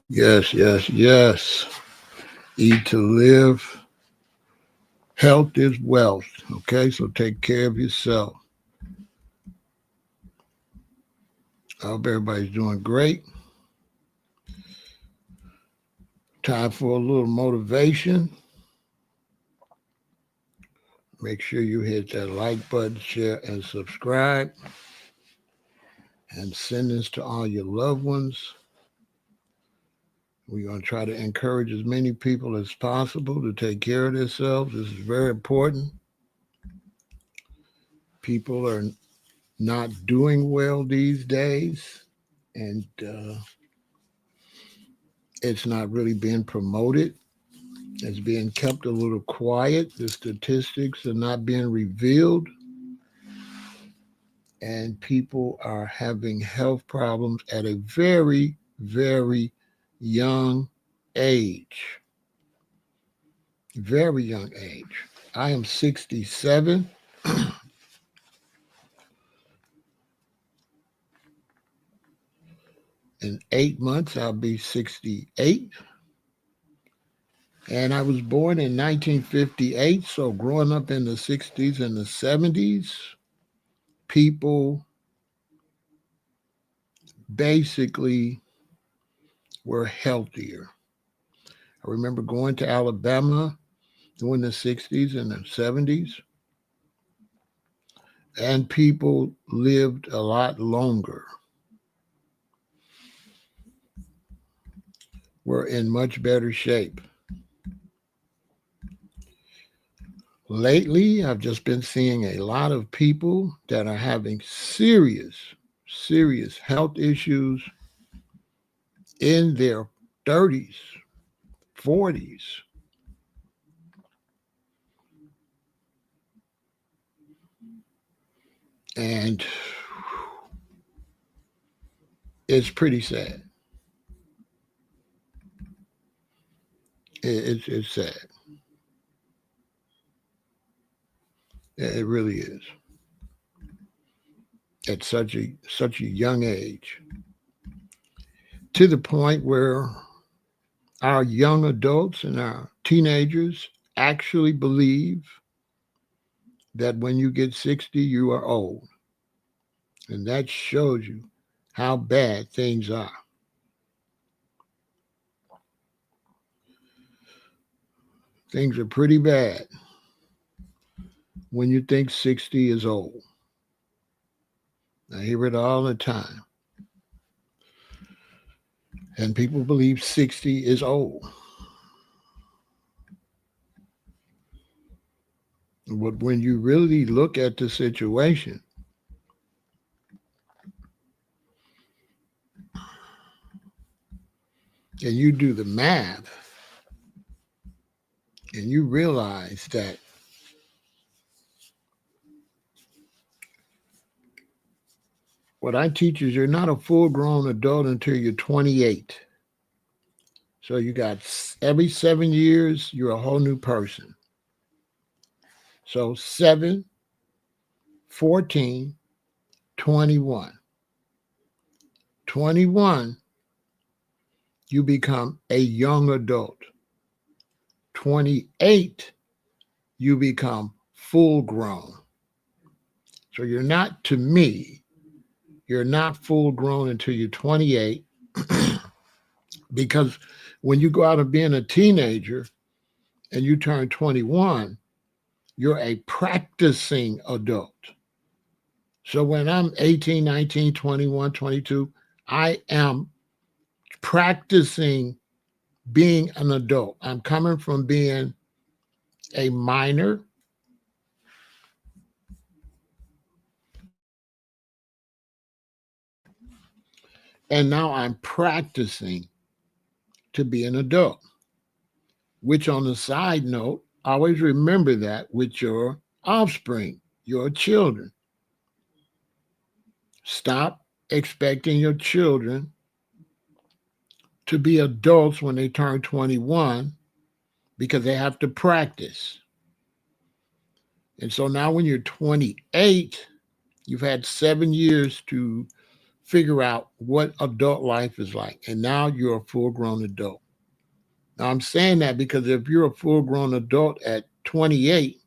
Yes, yes, yes. Eat to live. Health is wealth. Okay, so take care of yourself. I hope everybody's doing great. Time for a little motivation. Make sure you hit that like button, share, and subscribe. And send this to all your loved ones. We're going to try to encourage as many people as possible to take care of themselves. This is very important. People are not doing well these days, and it's not really being promoted. It's being kept a little quiet. The statistics are not being revealed, and people are having health problems at a very, very young age. Very young age. I am 67. In 8 months, I'll be 68. And I was born in 1958. So, growing up in the 60s and the 70s, people basically were healthier. I remember going to Alabama during the 60s and the 70s, and people lived a lot longer, were in much better shape. Lately, I've just been seeing a lot of people that are having serious, serious health issues in their 30s, 40s. And it's pretty sad. It's sad. It really is. At such a young age, to the point where our young adults and our teenagers actually believe that when you get 60, you are old. And that shows you how bad things are. Things are pretty bad when you think 60 is old. I hear it all the time. And people believe 60 is old. But when you really look at the situation, and you do the math, and you realize that what I teach is you're not a full grown adult until you're 28. So you got every 7 years, you're a whole new person. So 7, 14, 21. 21, you become a young adult. 28, you become full grown. So you're not, to me, you're not full grown until you're 28 because when you go out of being a teenager and you turn 21, you're a practicing adult. So when I'm 18, 19, 21, 22, I am practicing being an adult. I'm coming from being a minor and now I'm practicing to be an adult, which on a side note, always remember that with your offspring, your children. Stop expecting your children to be adults when they turn 21 because they have to practice. And so now when you're 28, you've had 7 years to figure out what adult life is like. And now you're a full grown adult. Now, I'm saying that because if you're a full grown adult at 28,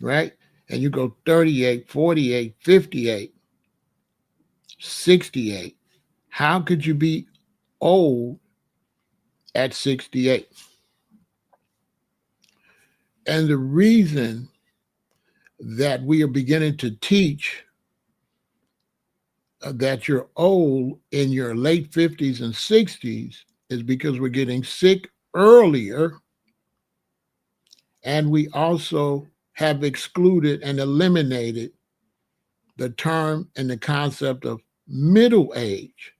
right, and you go 38, 48, 58, 68, how could you be old at 68? And the reason that we are beginning to teach that you're old in your late 50s and 60s is because we're getting sick earlier, and we also have excluded and eliminated the term and the concept of middle age.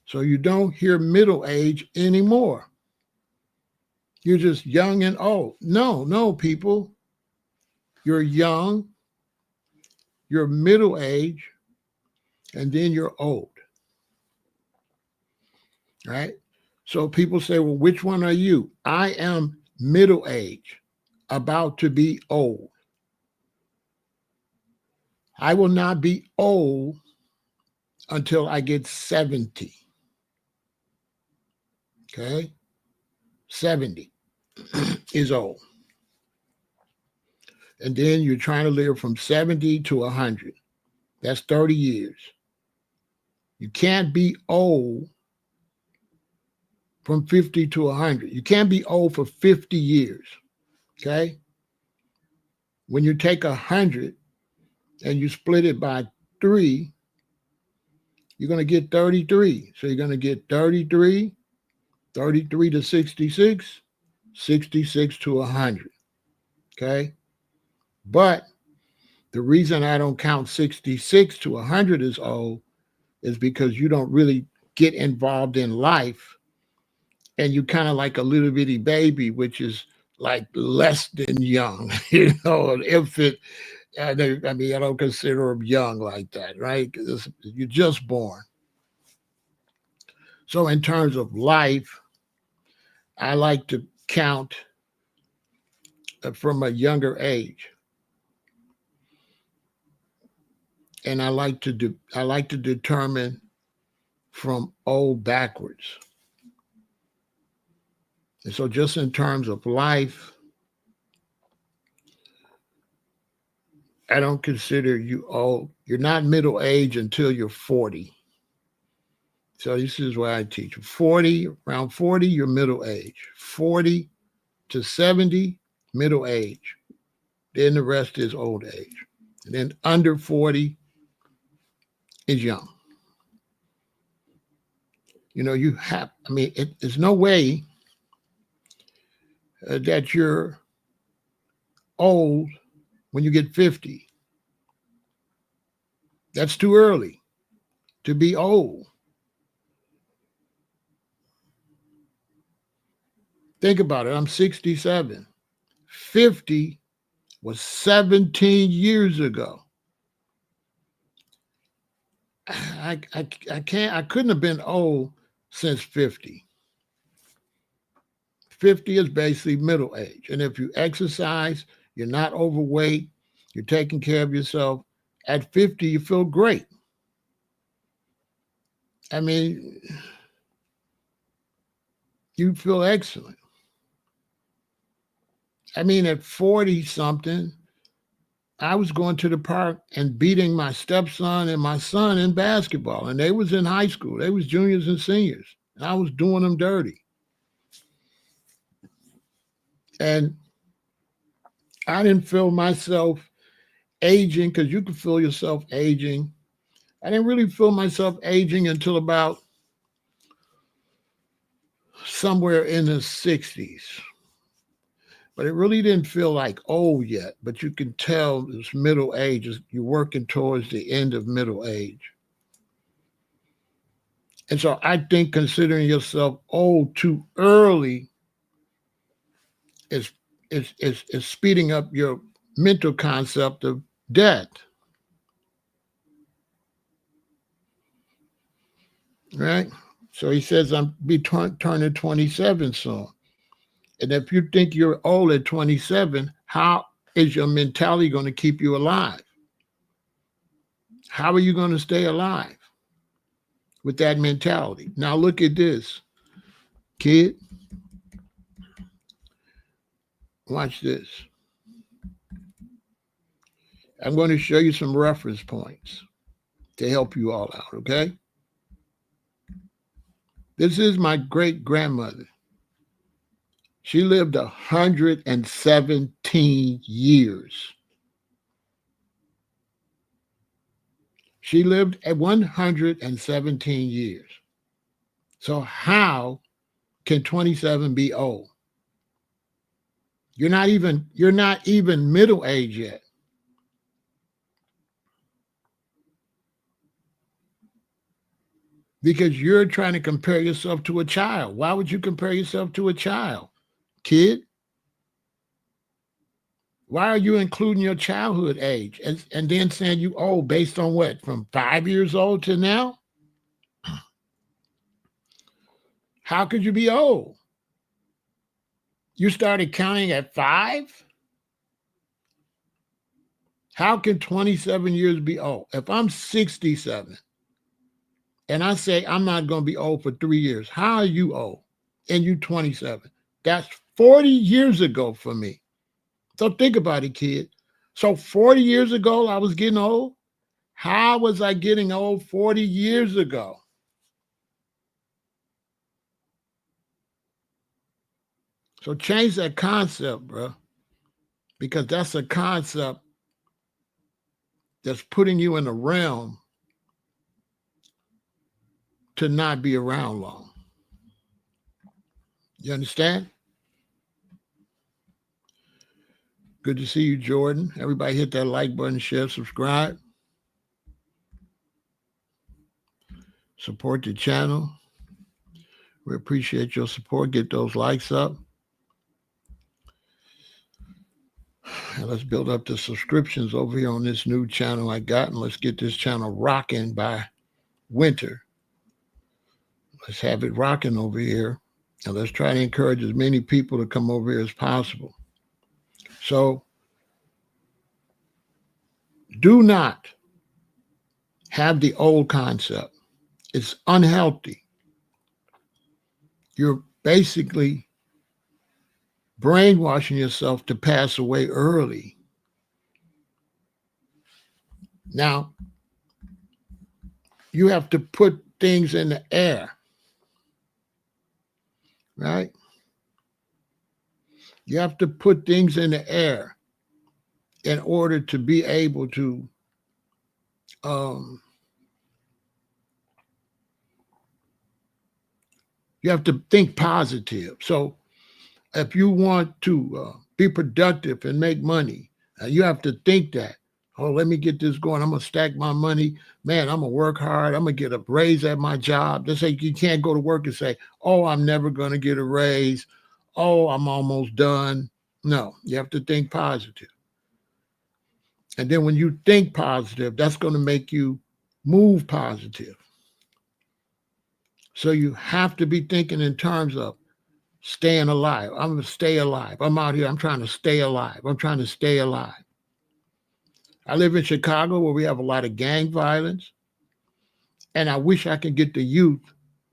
So you don't hear middle age anymore. You're just young and old. No, people. You're young, you're middle age, and then you're old. Right? So people say, well, which one are you? I am middle age, about to be old. I will not be old until I get 70. Okay? 70 is old. And then you're trying to live from 70 to 100. That's 30 years. You can't be old from 50 to 100. You can't be old for 50 years. Okay? When you take 100 and you split it by 3, you're going to get 33. So you're going to get 33, 33 to 66, 66 to 100. Okay? But the reason I don't count 66 to 100 as old is because you don't really get involved in life, and you kind of like a little bitty baby, which is like less than young, an infant. I mean, I don't consider them young like that, right? Because you're just born. So in terms of life, I like to count from a younger age, and I like to determine from old backwards. And so, just in terms of life, I don't consider you old. You're not middle age until you're 40. So this is why I teach. 40, around 40, you're middle age. 40 to 70, middle age. Then the rest is old age. And then under 40 is young. You have, I mean, there's no way that you're old when you get 50. That's too early to be old. Think about it. I'm 67. 50 was 17 years ago. I couldn't have been old since 50. 50 is basically middle age. And if you exercise, you're not overweight, you're taking care of yourself, at 50, you feel great. I mean, you feel excellent. I mean, at 40 something, I was going to the park and beating my stepson and my son in basketball. And they was in high school. They was juniors and seniors. And I was doing them dirty. And I didn't feel myself aging, because you can feel yourself aging. I didn't really feel myself aging until about somewhere in the 60s. But it really didn't feel like old yet. But you can tell it's middle age. You're working towards the end of middle age. And so I think considering yourself old too early is speeding up your mental concept of death. Right? So he says, I'm turning 27 soon. And if you think you're old at 27, how is your mentality going to keep you alive? How are you going to stay alive with that mentality? Now look at this, kid. Watch this. I'm going to show you some reference points to help you all out, okay? This is my great grandmother. She lived 117 years. She lived at 117 years. So how can 27 be old? You're not even middle age yet. Because you're trying to compare yourself to a child. Why would you compare yourself to a child, kid? Why are you including your childhood age and then saying you old based on what? From 5 years old to now? How could you be old? You started counting at 5? How can 27 years be old? If I'm 67 and I say I'm not going to be old for 3 years, how are you old? And you 27. That's 40 years ago for me. So think about it, kid. So 40 years ago, I was getting old. How was I getting old 40 years ago? So change that concept, bro, because that's a concept that's putting you in a realm to not be around long. You understand? Good to see you, Jordan. Everybody hit that like button, share, subscribe. Support the channel. We appreciate your support. Get those likes up. And let's build up the subscriptions over here on this new channel I got. And let's get this channel rocking by winter. Let's have it rocking over here. And let's try to encourage as many people to come over here as possible. So do not have the old concept. It's unhealthy. You're basically brainwashing yourself to pass away early. Now, you have to put things in the air, right? You have to put things in the air in order to be able to you have to think positive. So if you want to be productive and make money, you have to think that, oh, let me get this going. I'm going to stack my money. Man, I'm going to work hard. I'm going to get a raise at my job. They say you can't go to work and say, oh, I'm never going to get a raise. Oh, I'm almost done. No, you have to think positive. And then when you think positive, that's going to make you move positive. So you have to be thinking in terms of staying alive. I'm going to stay alive. I'm out here. I'm trying to stay alive. I'm trying to stay alive. I live in Chicago where we have a lot of gang violence. And I wish I could get the youth,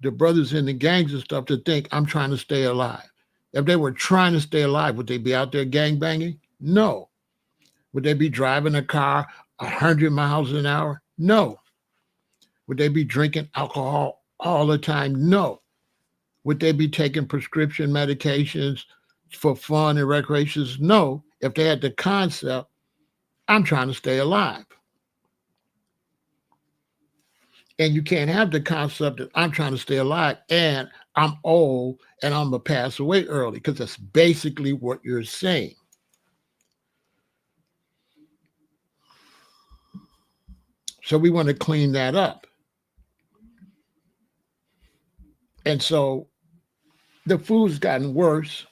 the brothers in the gangs and stuff, to think I'm trying to stay alive. If they were trying to stay alive, would they be out there gang banging? No. Would they be driving a car 100 miles an hour? No. Would they be drinking alcohol all the time? No. Would they be taking prescription medications for fun and recreations? No. If they had the concept, I'm trying to stay alive. And you can't have the concept that I'm trying to stay alive and I'm old and I'm going to pass away early, because that's basically what you're saying. So we want to clean that up. And so the food's gotten worse.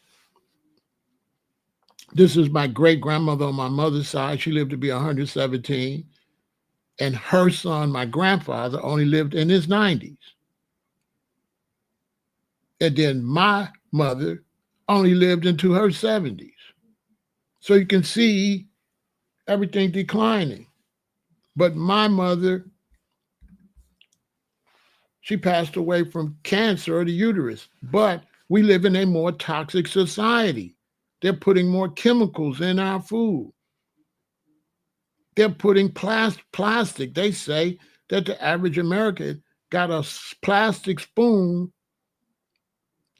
This is my great grandmother on my mother's side. She lived to be 117. And her son, my grandfather, only lived in his 90s. And then my mother only lived into her 70s. So you can see everything declining. But my mother, she passed away from cancer of the uterus. But we live in a more toxic society. They're putting more chemicals in our food. They're putting plastic. They say that the average American got a plastic spoon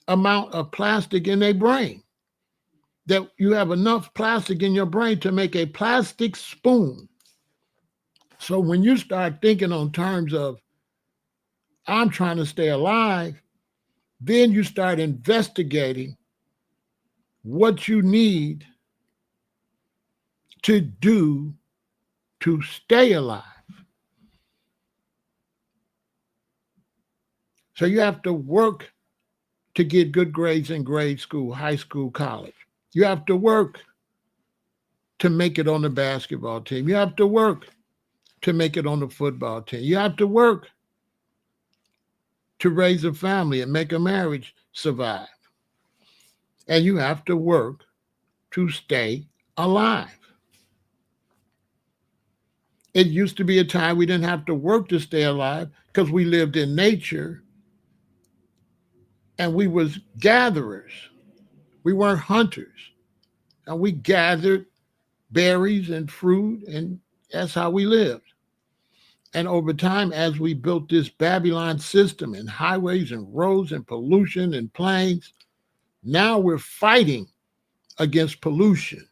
amount of plastic in their brain. That you have enough plastic in your brain to make a plastic spoon. So when you start thinking on terms of, I'm trying to stay alive, then you start investigating what you need to do to stay alive. So you have to work to get good grades in grade school, high school, college. You have to work to make it on the basketball team. You have to work to make it on the football team. You have to work to raise a family and make a marriage survive. And you have to work to stay alive. It used to be a time we didn't have to work to stay alive because we lived in nature and we was gatherers. We weren't hunters. And we gathered berries and fruit, and that's how we lived. And over time, as we built this Babylon system and highways and roads and pollution and planes, now we're fighting against pollution.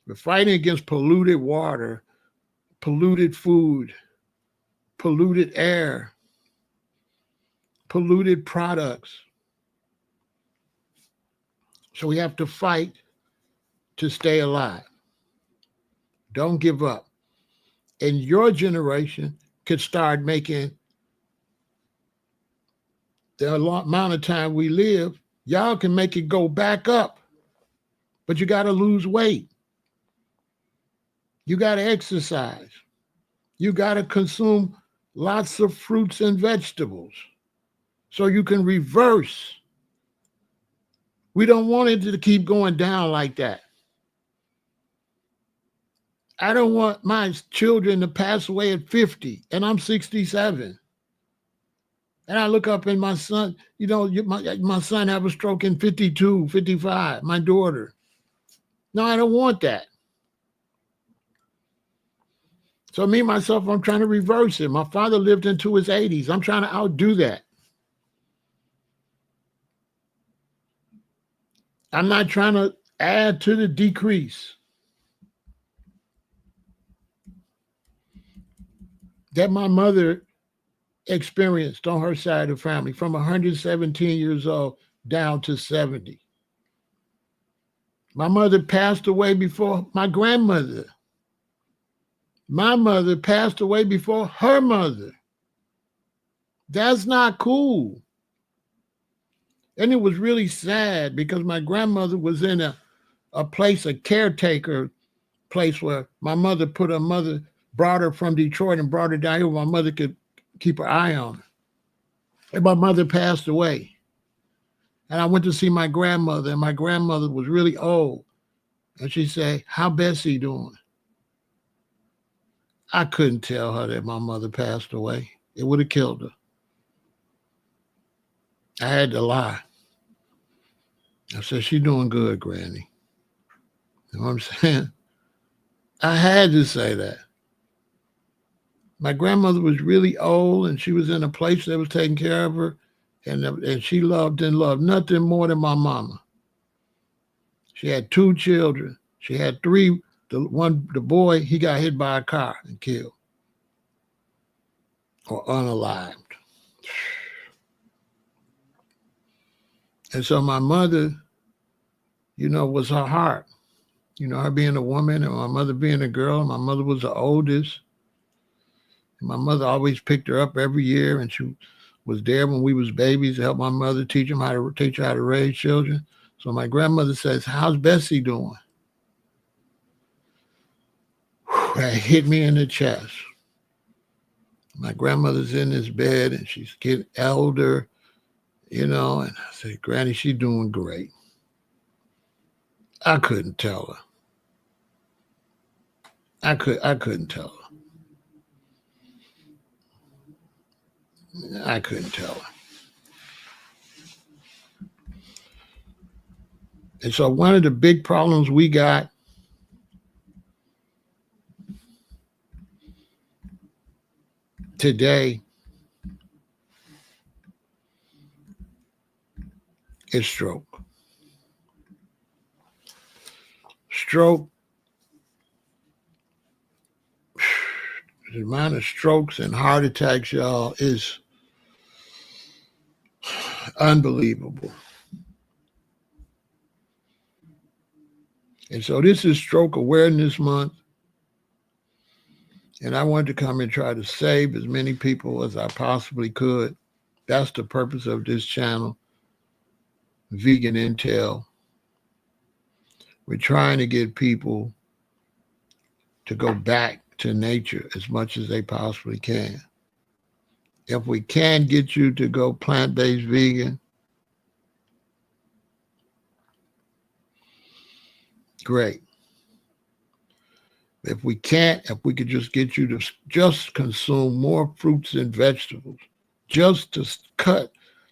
We're fighting against polluted water, polluted food, polluted air, polluted products. So we have to fight to stay alive. Don't give up. And your generation could start making the amount of time we live, y'all can make it go back up. But you got to lose weight. You got to exercise. You got to consume lots of fruits and vegetables so you can reverse. We don't want it to keep going down like that. I don't want my children to pass away at 50 and I'm 67. And I look up and my son, my son have a stroke in 52, 55, my daughter. No, I don't want that. So me, myself, I'm trying to reverse it. My father lived into his 80s. I'm trying to outdo that. I'm not trying to add to the decrease that my mother experienced on her side of the family from 117 years old down to 70. My mother passed away before my grandmother. My mother passed away before her mother. That's not cool. And it was really sad because my grandmother was in a place, a caretaker place where my mother brought her from Detroit and brought her down here where my mother could keep her eye on her. And my mother passed away. And I went to see my grandmother, and my grandmother was really old. And she said, "How Bessie doing?" I couldn't tell her that my mother passed away. It would have killed her. I had to lie. I said, "She doing good, Granny." You know what I'm saying? I had to say that. My grandmother was really old, and she was in a place that was taking care of her, and she loved nothing more than my mama. She had 2 children. She had 3. The boy, he got hit by a car and killed or unalived. And so my mother, was her heart. Her being a woman and my mother being a girl. My mother was the oldest. And my mother always picked her up every year, and she was there when we was babies to help my mother teach her how to raise children. So my grandmother says, "How's Bessie doing?" That hit me in the chest. My grandmother's in this bed and she's getting elder, and I said, "Granny, she's doing great." I couldn't tell her. I couldn't tell her. I couldn't tell her. And so one of the big problems we got today is stroke. Stroke, the amount of strokes and heart attacks, y'all, is unbelievable. And so this is Stroke Awareness Month. And I wanted to come and try to save as many people as I possibly could. That's the purpose of this channel, Vegan Intel. We're trying to get people to go back to nature as much as they possibly can. If we can get you to go plant-based vegan, great. If we can't, if we could just get you to just consume more fruits and vegetables, just to cut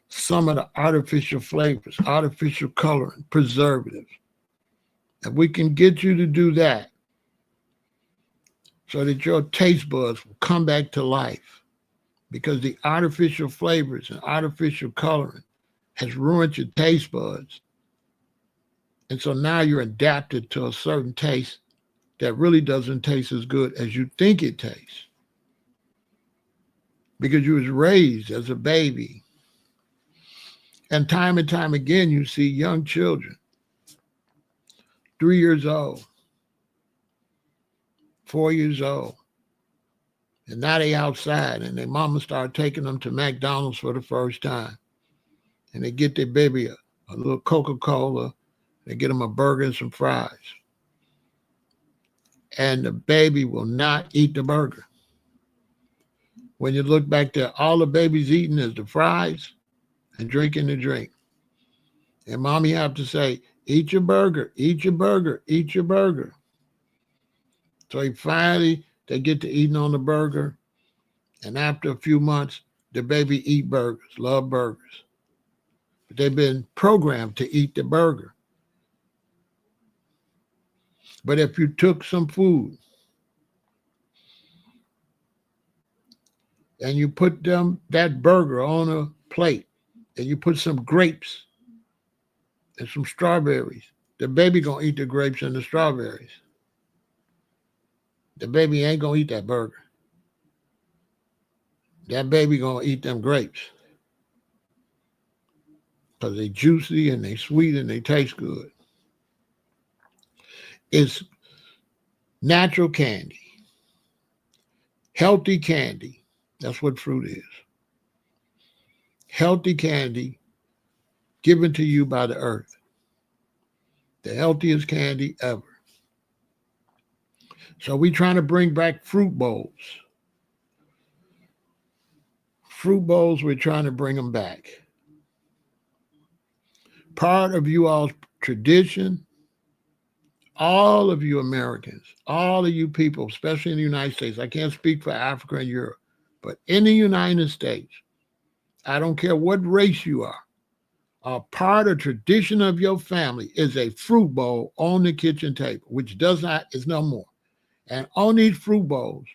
some of the artificial flavors, artificial coloring, preservatives. If we can get you to do that so that your taste buds will come back to life, because the artificial flavors and artificial coloring has ruined your taste buds. And so now you're adapted to a certain taste that really doesn't taste as good as you think it tastes. Because you was raised as a baby. And time again, you see young children, 3 years old, 4 years old, and now they outside and their mama start taking them to McDonald's for the first time. And they get their baby a little Coca-Cola, they get them a burger and some fries. And the baby will not eat the burger. When you look back there, all the baby's eating is the fries and drinking the drink. And mommy have to say, eat your burger, eat your burger, eat your burger. So they get to eating on the burger. And after a few months, the baby eat burgers, love burgers. But they've been programmed to eat the burger. But if you took some food and you put that burger on a plate and you put some grapes and some strawberries, the baby gonna eat the grapes and the strawberries. The baby ain't gonna eat that burger. That baby gonna eat them grapes because they juicy and they sweet and they taste good. It's natural candy, healthy candy. That's what fruit is. Healthy candy given to you by the earth. The healthiest candy ever. So we're trying to bring back fruit bowls. Fruit bowls, we're trying to bring them back. Part of you all's tradition, all of you Americans, all of you people, especially in the United States, I can't speak for Africa and Europe, but in the United States, I don't care what race you are, a part of tradition of your family is a fruit bowl on the kitchen table, which is no more. And on these fruit bowls,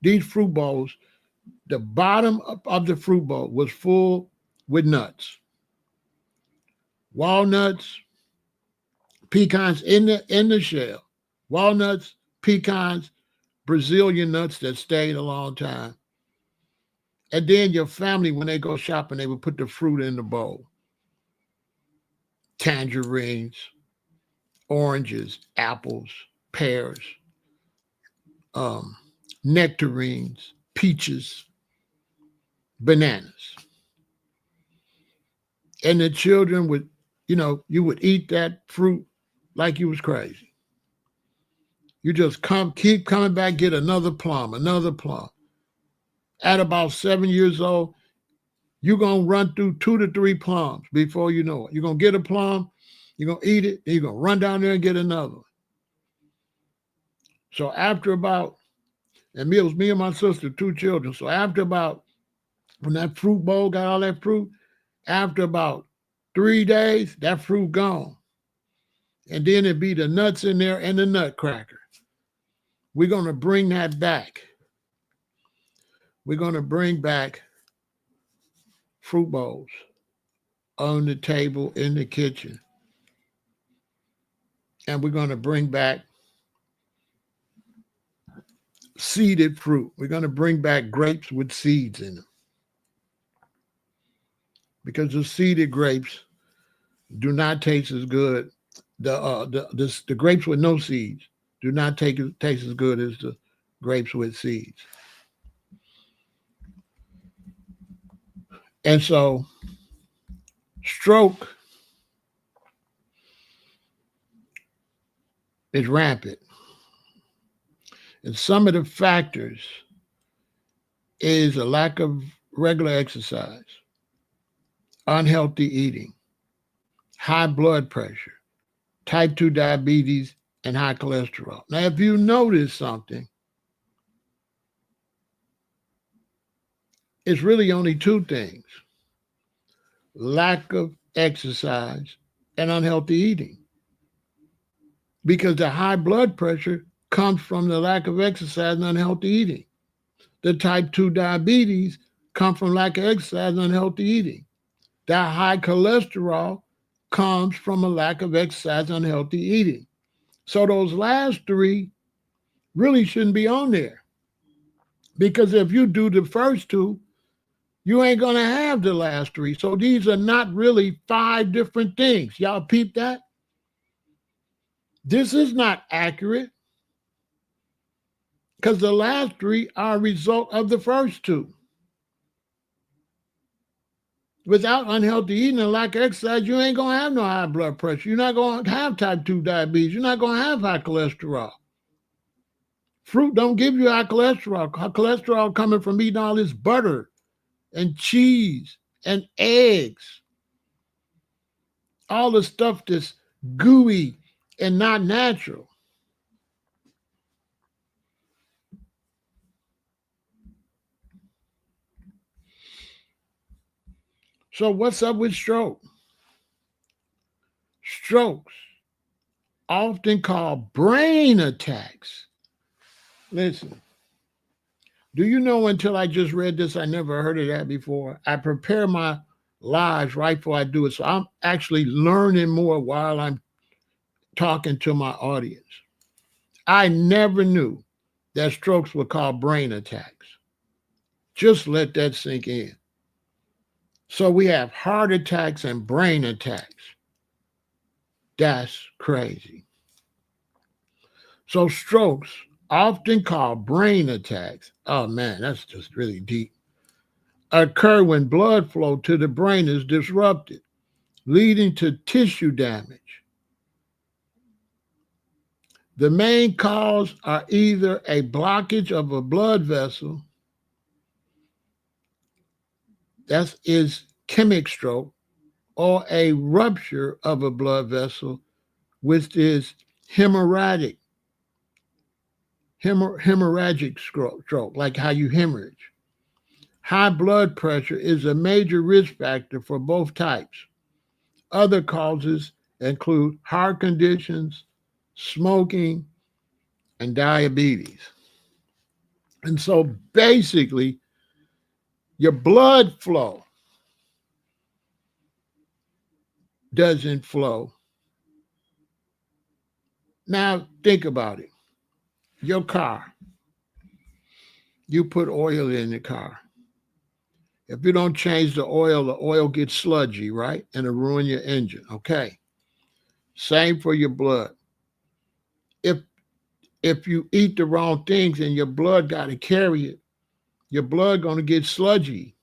the bottom of the fruit bowl was full with nuts, walnuts, pecans in the shell, walnuts, pecans, Brazilian nuts that stayed a long time. And then your family, when they go shopping, they would put the fruit in the bowl. Tangerines, oranges, apples, pears, nectarines, peaches, bananas. And the children would, you would eat that fruit like you was crazy. You just keep coming back, get another plum. At about 7 years old, you're going to run through 2 to 3 plums before you know it. You're going to get a plum, you're going to eat it, and you're going to run down there and get another one. So after about, and it was me and my sister, 2 children. So after about, when that fruit bowl got all that fruit, after about 3 days, that fruit gone. And then it'd be the nuts in there and the nutcracker. We're going to bring that back. We're going to bring back fruit bowls on the table in the kitchen. And we're going to bring back seeded fruit. We're going to bring back grapes with seeds in them. Because the seeded grapes do not taste as good. The grapes with no seeds do not taste as good as the grapes with seeds. And so stroke is rampant. And some of the factors is a lack of regular exercise, unhealthy eating, high blood pressure, type 2 diabetes, and high cholesterol. Now, if you notice something, it's really only two things: lack of exercise and unhealthy eating. Because the high blood pressure comes from the lack of exercise and unhealthy eating. The type 2 diabetes comes from lack of exercise and unhealthy eating. That high cholesterol comes from a lack of exercise and unhealthy eating. So those last three really shouldn't be on there. Because if you do the first two, you ain't going to have the last three. So these are not really 5 different things. Y'all peep that? This is not accurate because the last 3 are a result of the first 2. Without unhealthy eating and lack of exercise, you ain't going to have no high blood pressure. You're not going to have type 2 diabetes. You're not going to have high cholesterol. Fruit don't give you high cholesterol. High cholesterol coming from eating all this butter and cheese and eggs. All the stuff that's gooey and not natural. So what's up with stroke? Strokes, often called brain attacks. Listen, do you know, until I just read this, I never heard of that before. I prepare my lives right before I do it. So I'm actually learning more while I'm talking to my audience. I never knew that strokes were called brain attacks. Just let that sink in. So we have heart attacks and brain attacks. That's crazy. So strokes, often called brain attacks, oh man, that's just really deep, occur when blood flow to the brain is disrupted, leading to tissue damage. The main cause are either a blockage of a blood vessel, that is ischemic stroke, or a rupture of a blood vessel, which is hemorrhagic stroke, like how you hemorrhage. High blood pressure is a major risk factor for both types. Other causes include heart conditions, smoking, and diabetes. And so basically, your blood flow doesn't flow. Now, think about it. Your car, you put oil in the car. If you don't change the oil gets sludgy, right? And it'll ruin your engine. Okay. Same for your blood. If if you eat the wrong things and your blood got to carry it, your blood going to get sludgy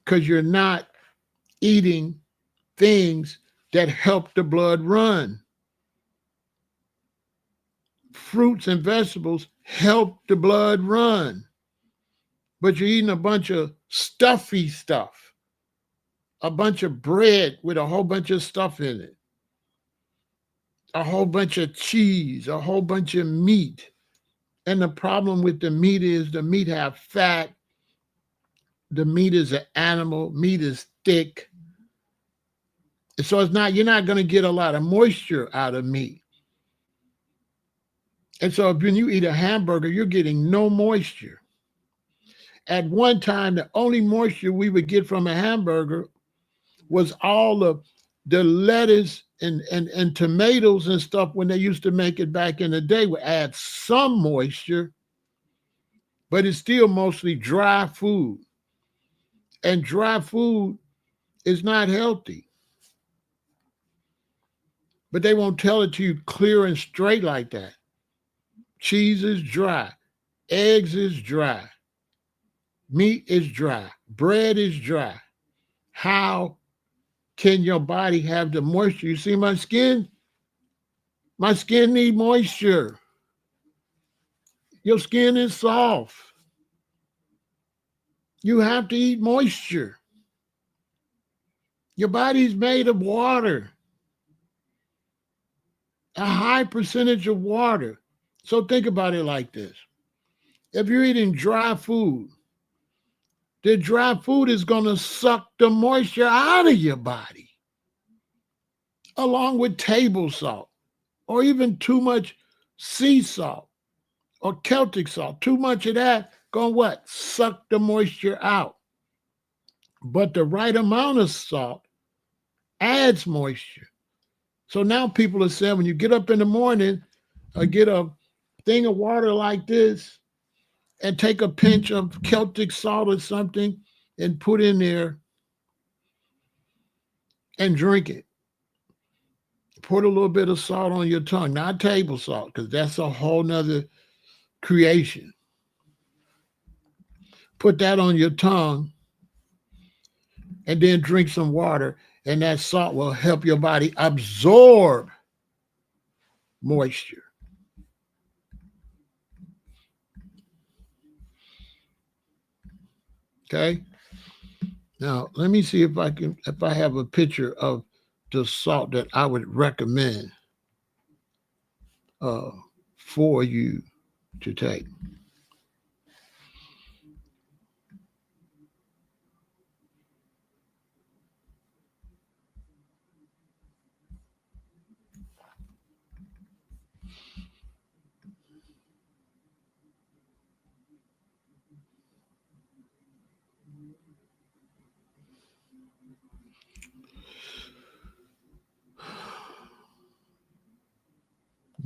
because you're not eating things that help the blood run. Fruits and vegetables help the blood run, but you're eating a bunch of stuffy stuff, a bunch of bread with a whole bunch of stuff in it. a whole bunch of cheese, a whole bunch of meat. And the problem with the meat is the meat have fat. The meat is an animal. Meat is thick. So it's not, you're not going to get a lot of moisture out of meat. And so when you eat a hamburger, you're getting no moisture. At one time, the only moisture we would get from a hamburger was all of the lettuce and tomatoes and stuff when they used to make it back in the day would add some moisture, but it's still mostly dry food. And dry food is not healthy. But they won't tell it to you clear and straight like that. Cheese is dry. Eggs is dry. Meat is dry. Bread is dry. How can your body have the moisture? You see my skin? My skin needs moisture. Your skin is soft. You have to eat moisture. Your body's made of water. A high percentage of water. So think about it like this. If you're eating dry food, the dry food is going to suck the moisture out of your body, along with table salt, or even too much sea salt or Celtic salt. Too much of that going what? Suck the moisture out. But the right amount of salt adds moisture. So now people are saying when you get up in the morning, get a thing of water like this and take a pinch of Celtic salt or something and put in there and drink it. Put a little bit of salt on your tongue, not table salt, because that's a whole nother creation. Put that on your tongue and then drink some water, and that salt will help your body absorb moisture. Okay. Now let me see if I have a picture of the salt that I would recommend for you to take.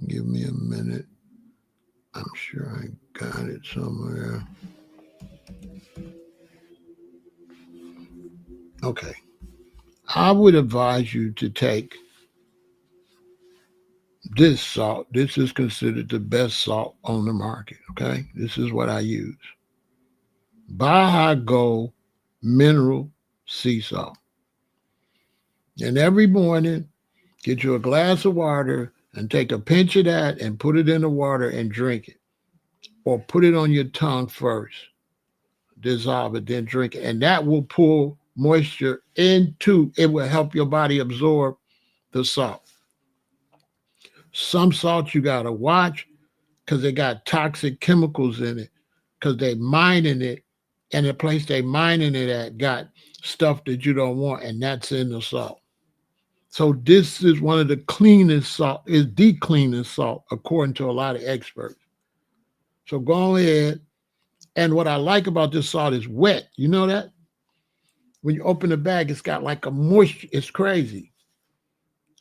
Give me a minute. I'm sure I got it somewhere. Okay. I would advise you to take this salt. This is considered the best salt on the market. Okay. This is what I use. Baja Gold Mineral Sea Salt. And every morning, get you a glass of water and take a pinch of that and put it in the water and drink it. Or put it on your tongue first. Dissolve it, then drink it. And that will pull moisture into it, will help your body absorb the salt. Some salt you got to watch because they got toxic chemicals in it because they mining it, and the place they mining it at got stuff that you don't want, and that's in the salt. So this is one of the cleanest salt, is the cleanest salt, according to a lot of experts. So go ahead. And what I like about this salt is wet. You know that? When you open the bag, it's got like a moisture. It's crazy.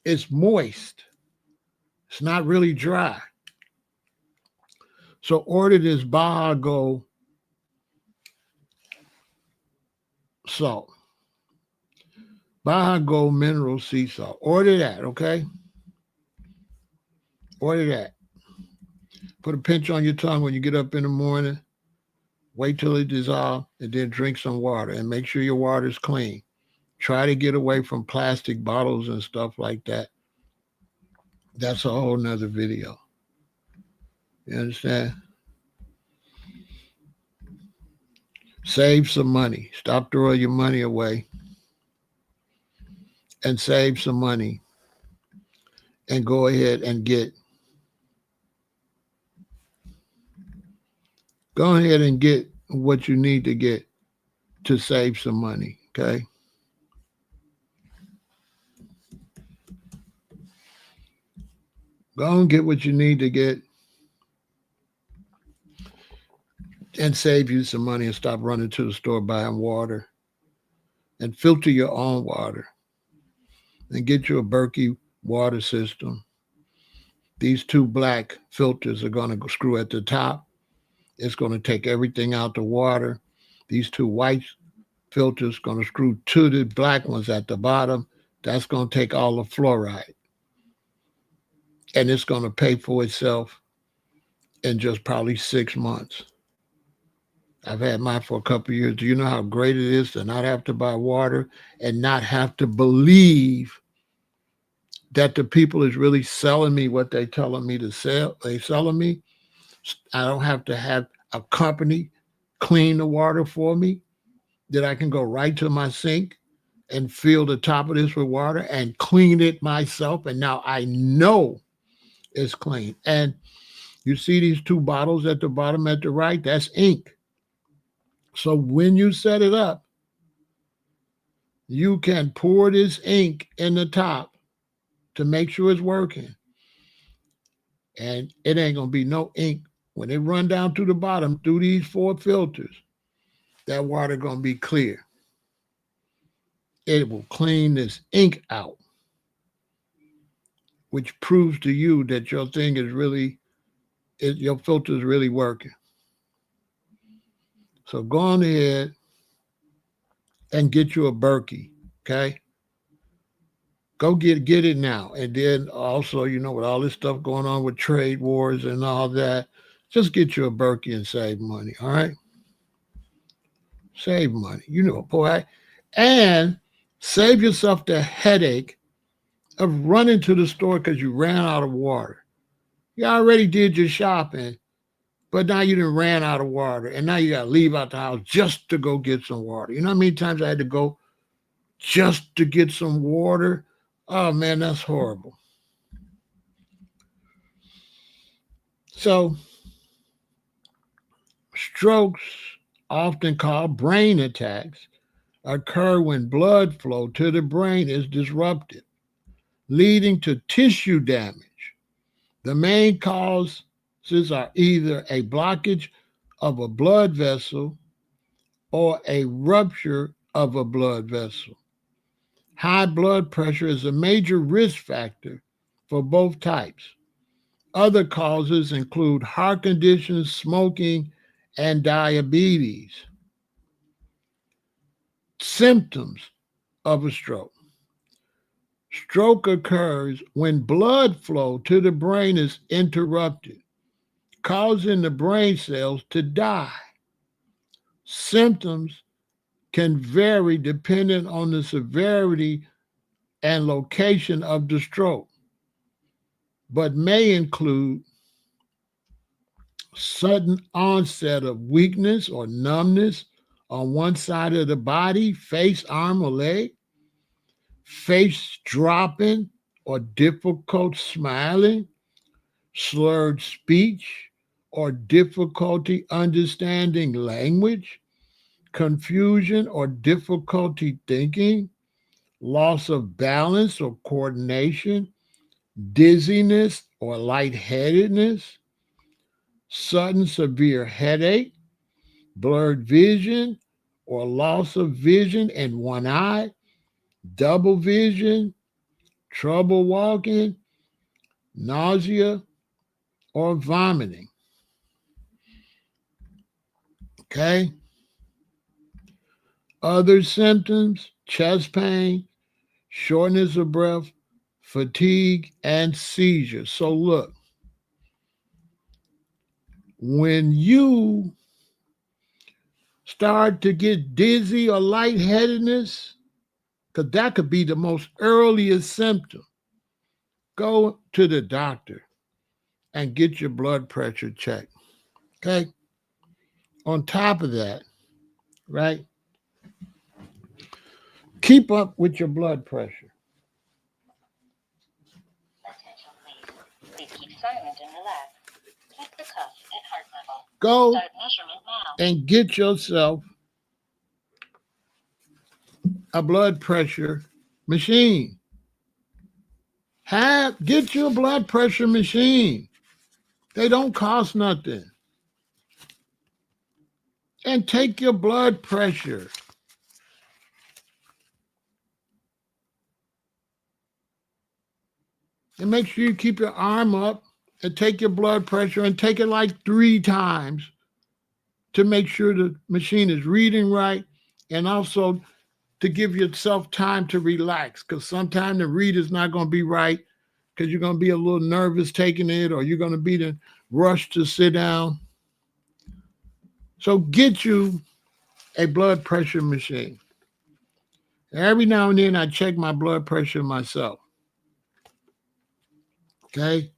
It's moist. It's not really dry. So order this Baja Gold salt. Baja Gold Mineral Sea Salt. Order that, okay? Order that. Put a pinch on your tongue when you get up in the morning. Wait till it dissolves and then drink some water and make sure your water is clean. Try to get away from plastic bottles and stuff like that. That's a whole nother video. You understand? Save some money. Stop throwing your money away and save some money and go ahead and get what you need to get to save some money. Okay. Go and get what you need to get and save you some money and stop running to the store buying water and filter your own water and get you a Berkey water system. These two black filters are going to screw at the top. It's going to take everything out the water. These two white filters going to screw to the black ones at the bottom. That's going to take all the fluoride. And it's going to pay for itself in just probably 6 months. I've had mine for a couple of years. Do you know how great it is to not have to buy water and not have to believe that the people is really selling me what they telling me to sell? They selling me. I don't have to have a company clean the water for me. That I can go right to my sink and fill the top of this with water and clean it myself. And now I know it's clean. And you see these two bottles at the bottom at the right? That's ink. So when you set it up, you can pour this ink in the top to make sure it's working. And it ain't going to be no ink. When it run down to the bottom through these 4 filters, that water going to be clear. It will clean this ink out, which proves to you that your thing is really, your filter is really working. So go on ahead and get you a Berkey, okay? Go get it now. And then also, with all this stuff going on with trade wars and all that, just get you a Berkey and save money, all right? Save money, boy. And save yourself the headache of running to the store because you ran out of water. You already did your shopping, but now you done ran out of water. And now you got to leave out the house just to go get some water. You know how many times I had to go just to get some water? Oh, man, that's horrible. So, strokes, often called brain attacks, occur when blood flow to the brain is disrupted, leading to tissue damage. The main causes are either a blockage of a blood vessel or a rupture of a blood vessel. High blood pressure is a major risk factor for both types. Other causes include heart conditions, smoking, and diabetes. Symptoms of a stroke. Stroke occurs when blood flow to the brain is interrupted, causing the brain cells to die. Symptoms can vary depending on the severity and location of the stroke, but may include sudden onset of weakness or numbness on one side of the body, face, arm, or leg, face dropping or difficult smiling, slurred speech, or difficulty understanding language, confusion or difficulty thinking, loss of balance or coordination, dizziness or lightheadedness, sudden severe headache, blurred vision or loss of vision in one eye, double vision, trouble walking, nausea, or vomiting. Okay? Other symptoms: chest pain, shortness of breath, fatigue, and seizures. So, look, when you start to get dizzy or lightheadedness, because that could be the most earliest symptom, go to the doctor and get your blood pressure checked. Okay? On top of that, right? Keep up with your blood pressure. Go and get yourself a blood pressure machine. Get your blood pressure machine. They don't cost nothing. And take your blood pressure. And make sure you keep your arm up and take your blood pressure and take it like 3 times to make sure the machine is reading right, and also to give yourself time to relax, because sometimes the read is not going to be right because you're going to be a little nervous taking it, or you're going to be the rush to sit down. So get you a blood pressure machine. Every now and then I check my blood pressure myself. Okay?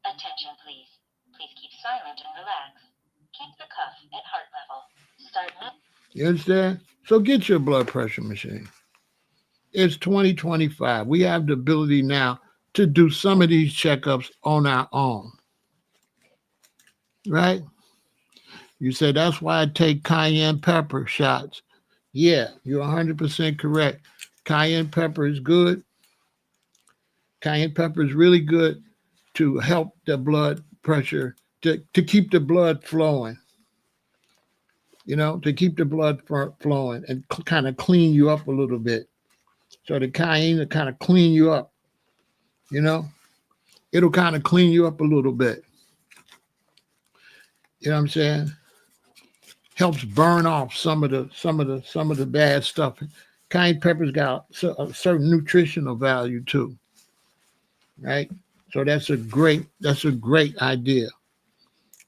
Attention, please. Please keep silent and relax. Keep the cuff at heart level. Start now. You understand? So get your blood pressure machine. It's 2025. We have the ability now to do some of these checkups on our own. Right? You say, that's why I take cayenne pepper shots. Yeah, you're 100% correct. Cayenne pepper is good. Cayenne pepper is really good to help the blood pressure, to keep the blood flowing, to keep the blood flowing and kind of clean you up a little bit. So the cayenne will kind of clean you up, it'll kind of clean you up a little bit. You know what I'm saying? Helps burn off some of the bad stuff. Cayenne pepper's got a certain nutritional value too, right? So that's a great idea.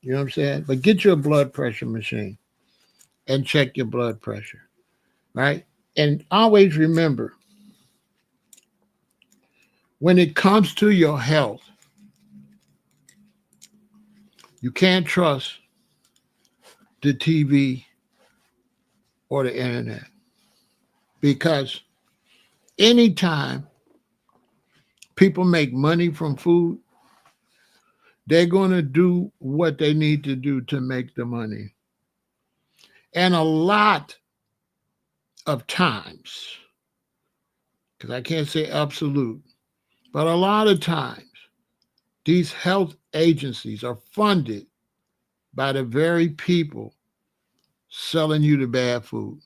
You know what I'm saying? But get your blood pressure machine and check your blood pressure, right? And always remember, when it comes to your health, you can't trust the TV or the internet, because anytime people make money from food, they're going to do what they need to do to make the money. And a lot of times, because I can't say absolute, but a lot of times, these health agencies are funded by the very people selling you the bad food.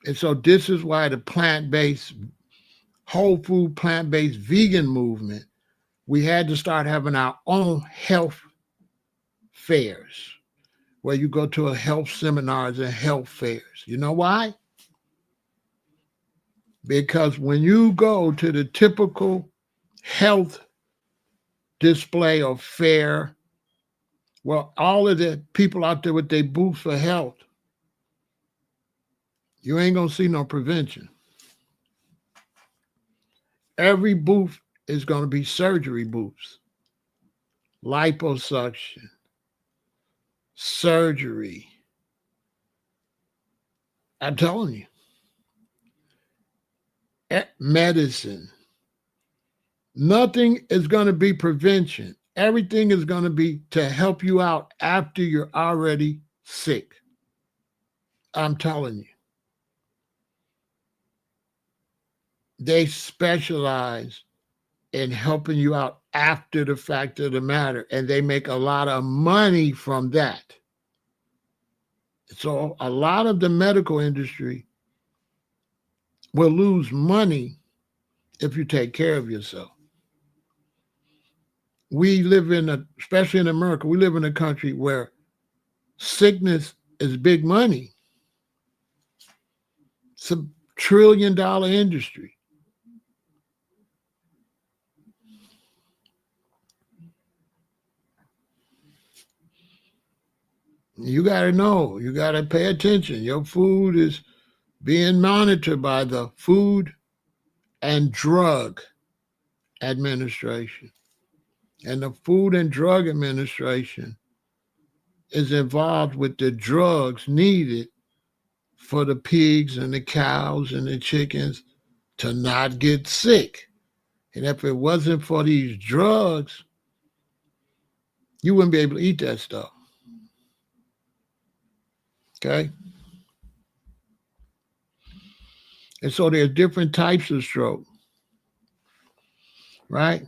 And so this is why the plant-based, whole food, plant-based vegan movement, we had to start having our own health fairs, where you go to a health seminars and health fairs. You know why? Because when you go to the typical health display or fair, well, all of the people out there with their booths for health, you ain't going to see no prevention. Every booth is going to be surgery booths, liposuction, surgery. I'm telling you. Medicine. Nothing is going to be prevention. Everything is going to be to help you out after you're already sick. I'm telling you. They specialize in helping you out after the fact of the matter, and they make a lot of money from that. So a lot of the medical industry will lose money if you take care of yourself. We live especially in America, we live in a country where sickness is big money. It's $1 trillion industry. You got to know, you got to pay attention. Your food is being monitored by the Food and Drug Administration. And the Food and Drug Administration is involved with the drugs needed for the pigs and the cows and the chickens to not get sick. And if it wasn't for these drugs, you wouldn't be able to eat that stuff. Okay? And so there are different types of stroke, right?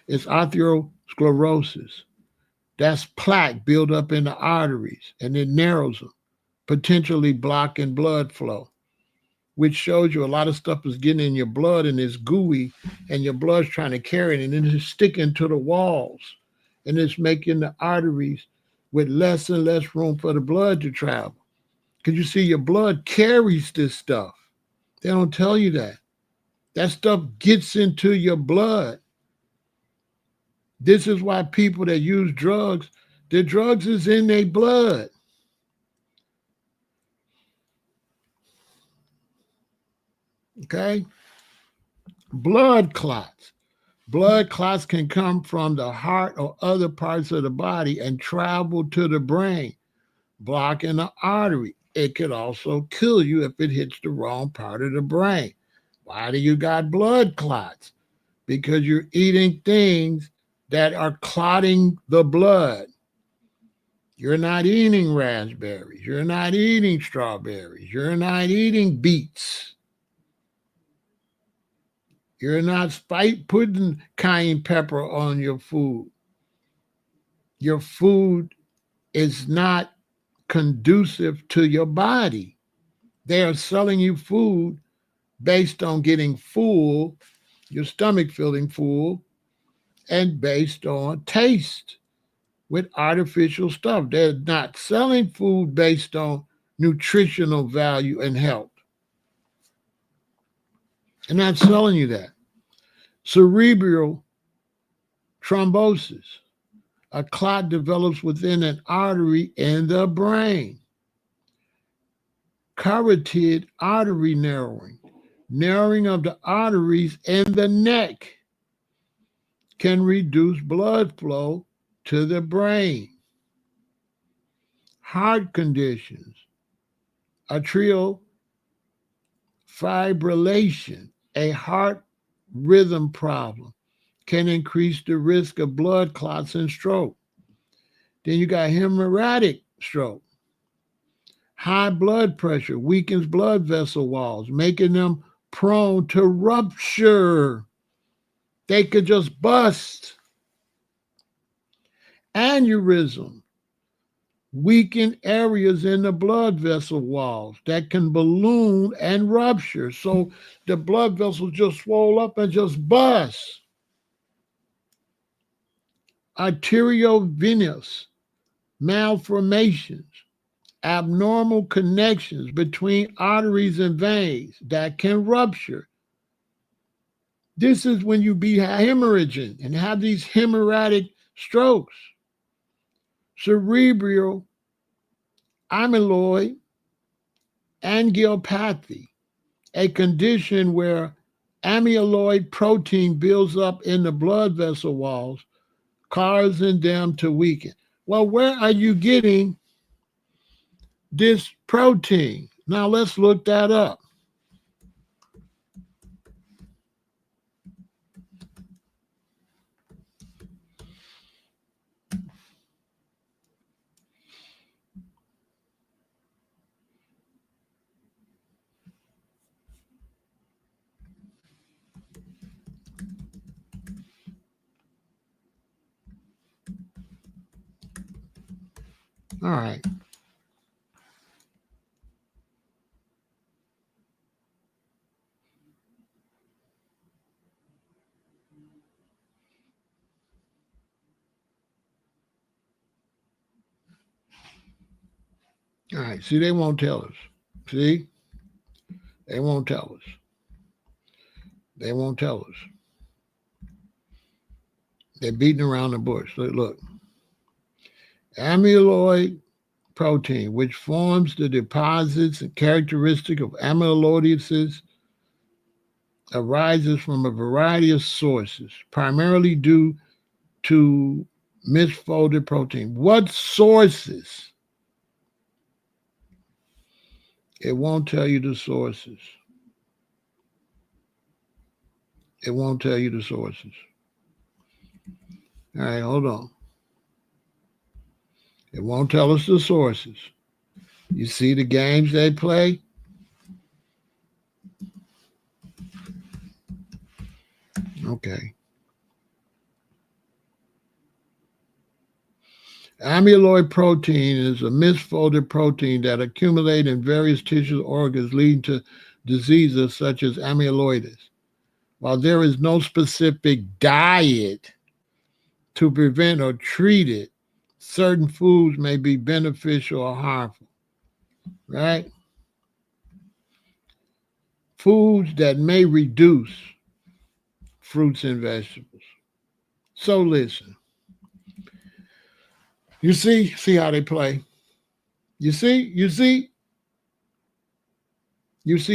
It's atherosclerosis. That's plaque built up in the arteries and it narrows them, potentially blocking blood flow, which shows you a lot of stuff is getting in your blood and it's gooey and your blood's trying to carry it and then it's sticking to the walls and it's making the arteries with less and less room for the blood to travel. Because you see, your blood carries this stuff. They don't tell you that. That stuff gets into your blood. This is why people that use drugs, the drugs is in their blood. Okay? Blood clots. Blood clots can come from the heart or other parts of the body and travel to the brain, blocking the artery. It could also kill you if it hits the wrong part of the brain. Why do you got blood clots? Because you're eating things that are clotting the blood. You're not eating raspberries. You're not eating strawberries. You're not eating beets. You're not putting cayenne pepper on your food. Your food is not conducive to your body. They are selling you food based on getting full, your stomach feeling full, and based on taste with artificial stuff. They're not selling food based on nutritional value and health. They're not selling you that. Cerebral thrombosis. A clot develops within an artery in the brain. Carotid artery narrowing. Narrowing of the arteries in the neck can reduce blood flow to the brain. Heart conditions. Atrial fibrillation, a heart rhythm problem, can increase the risk of blood clots and stroke. Then you got hemorrhagic stroke. High blood pressure weakens blood vessel walls, making them prone to rupture. They could just bust. Aneurysm weaken areas in the blood vessel walls that can balloon and rupture. So the blood vessels just swell up and just bust. Arteriovenous malformations, abnormal connections between arteries and veins that can rupture. This is when you be hemorrhaging and have these hemorrhagic strokes. Cerebral amyloid angiopathy, a condition where amyloid protein builds up in the blood vessel walls, causing them to weaken. Well, where are you getting this protein? Now let's look that up. All right. All right. See, they won't tell us. See? They won't tell us. They won't tell us. They're beating around the bush. Look. Amyloid protein, which forms the deposits and characteristic of amyloidosis, arises from a variety of sources, primarily due to misfolded protein. What sources? It won't tell you the sources. It won't tell you the sources. All right, hold on. It won't tell us the sources. You see the games they play? Okay. Amyloid protein is a misfolded protein that accumulates in various tissues organs, leading to diseases such as amyloidosis. While there is no specific diet to prevent or treat it, certain foods may be beneficial or harmful, right? Foods that may reduce fruits and vegetables. So listen, you see how they play. You see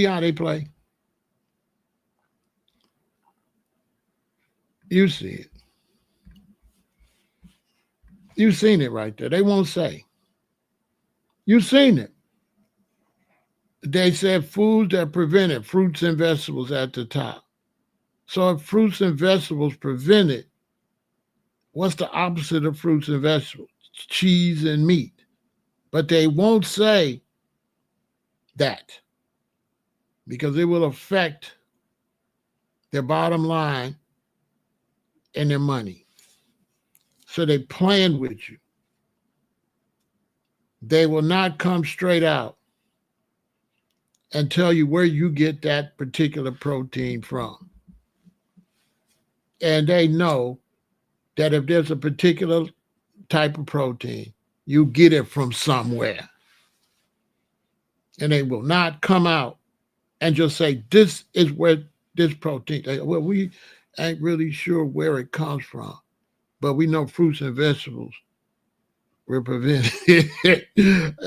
how they play. You see it. You've seen it right there. They won't say. You've seen it. They said foods that prevent it, fruits and vegetables at the top. So if fruits and vegetables prevent it, what's the opposite of fruits and vegetables? Cheese and meat. But they won't say that because it will affect their bottom line and their money. So they plan with you. They will not come straight out and tell you where you get that particular protein from. And they know that if there's a particular type of protein, you get it from somewhere. And they will not come out and just say, this is where this protein, well, we ain't really sure where it comes from, but we know fruits and vegetables will prevent it.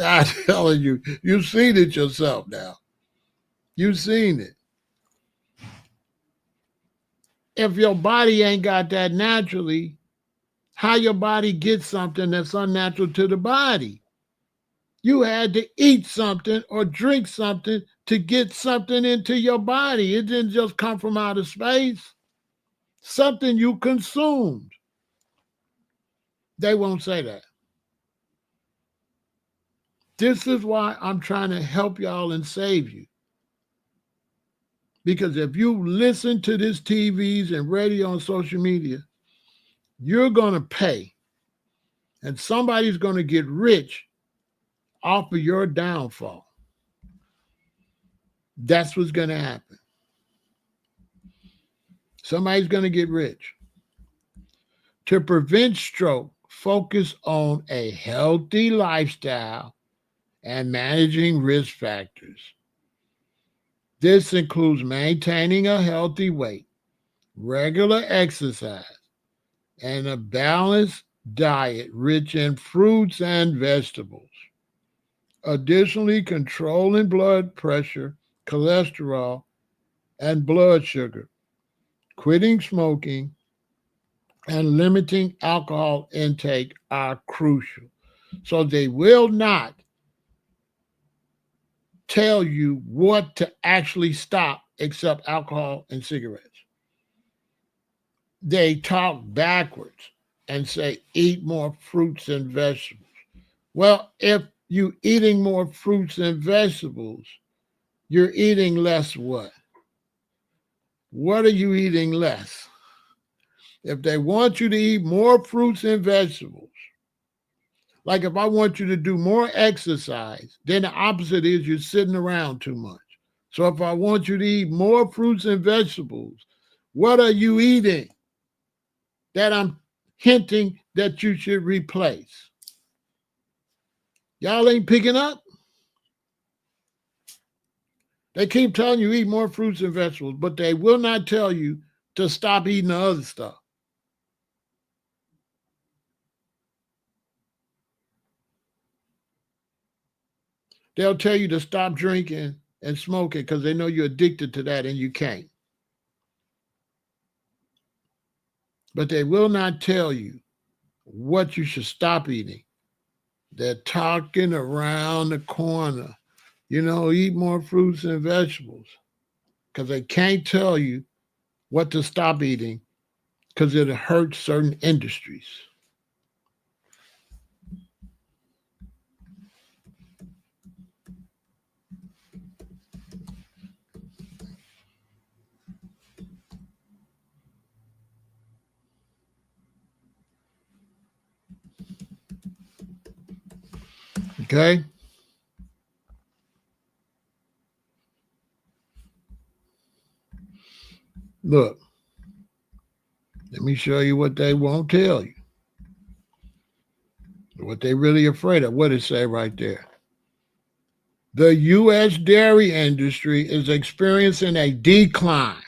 I'm telling you, you've seen it yourself now. You've seen it. If your body ain't got that naturally, how your body gets something that's unnatural to the body? You had to eat something or drink something to get something into your body. It didn't just come from outer space. Something you consumed. They won't say that. This is why I'm trying to help y'all and save you. Because if you listen to this TVs and radio and social media, you're going to pay. And somebody's going to get rich off of your downfall. That's what's going to happen. Somebody's going to get rich. To prevent stroke, focus on a healthy lifestyle and managing risk factors. This includes maintaining a healthy weight, regular exercise, and a balanced diet rich in fruits and vegetables. Additionally, controlling blood pressure, cholesterol, and blood sugar, quitting smoking, and limiting alcohol intake are crucial. So they will not tell you what to actually stop except alcohol and cigarettes. They talk backwards and say, eat more fruits and vegetables. Well, if you're eating more fruits and vegetables, you're eating less what? What are you eating less? If they want you to eat more fruits and vegetables, like if I want you to do more exercise, then the opposite is you're sitting around too much. So if I want you to eat more fruits and vegetables, what are you eating that I'm hinting that you should replace? Y'all ain't picking up? They keep telling you eat more fruits and vegetables, but they will not tell you to stop eating the other stuff. They'll tell you to stop drinking and smoking because they know you're addicted to that and you can't. But they will not tell you what you should stop eating. They're talking around the corner. Eat more fruits and vegetables because they can't tell you what to stop eating because it hurts certain industries. Okay? Look, let me show you what they won't tell you. What they really afraid of. What it say right there? The U.S. dairy industry is experiencing a decline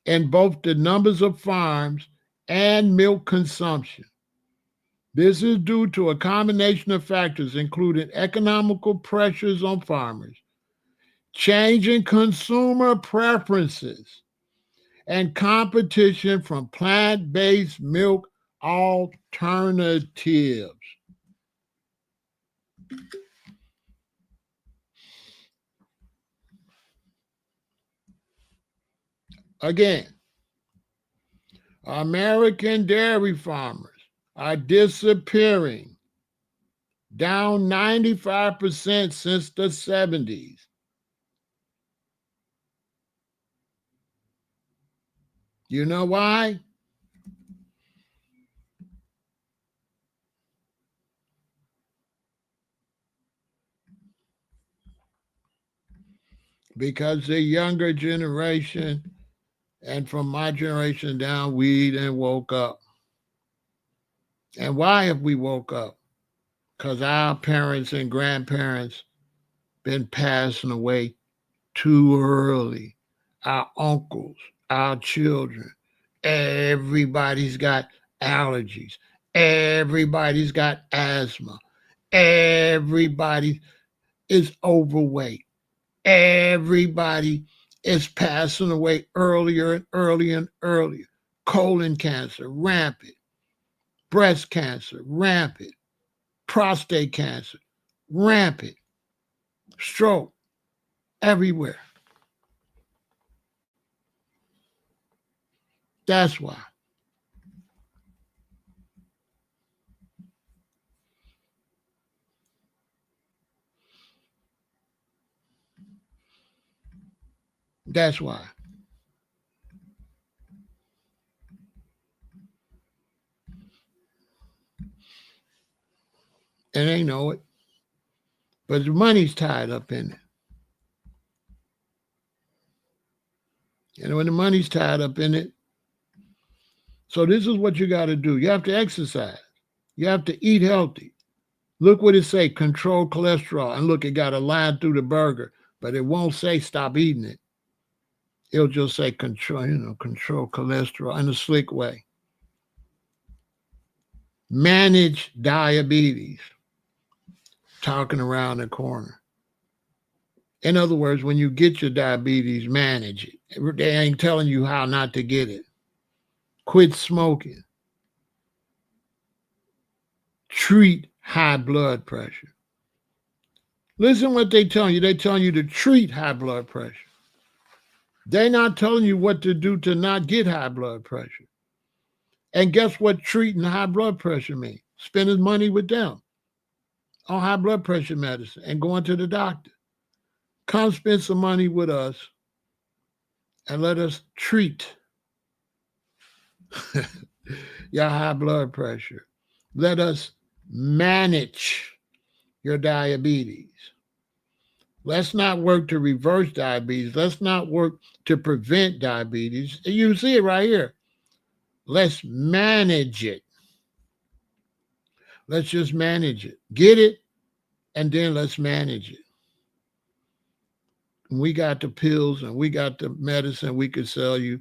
in both the numbers of farms and milk consumption. This is due to a combination of factors, including economical pressures on farmers, changing consumer preferences, and competition from plant based milk alternatives. Again, American dairy farmers are disappearing, down 95% since the 70s. You know why? Because the younger generation, and from my generation down, we then woke up. And why have we woke up? Because our parents and grandparents been passing away too early. Our uncles, our children, everybody's got allergies. Everybody's got asthma. Everybody is overweight. Everybody is passing away earlier and earlier and earlier. Colon cancer, rampant. Breast cancer, rampant. Prostate cancer, rampant. Stroke, everywhere. That's why. That's why. And they know it. But the money's tied up in it. And when the money's tied up in it, so this is what you got to do. You have to exercise. You have to eat healthy. Look what it say, control cholesterol. And look, it got a line through the burger, but it won't say stop eating it. It'll just say control cholesterol in a slick way. Manage diabetes. Talking around the corner. In other words, when you get your diabetes, manage it. They ain't telling you how not to get it. Quit smoking. Treat high blood pressure. Listen what they telling you. They telling you to treat high blood pressure. They're not telling you what to do to not get high blood pressure. And guess what treating high blood pressure means? Spending money with them on high blood pressure medicine and going to the doctor. Come spend some money with us and let us treat your high blood pressure. Let us manage your diabetes. Let's not work to reverse diabetes. Let's not work to prevent diabetes. You see it right here. Let's manage it. Let's just manage it. Get it, and then let's manage it. And we got the pills and we got the medicine we could sell you,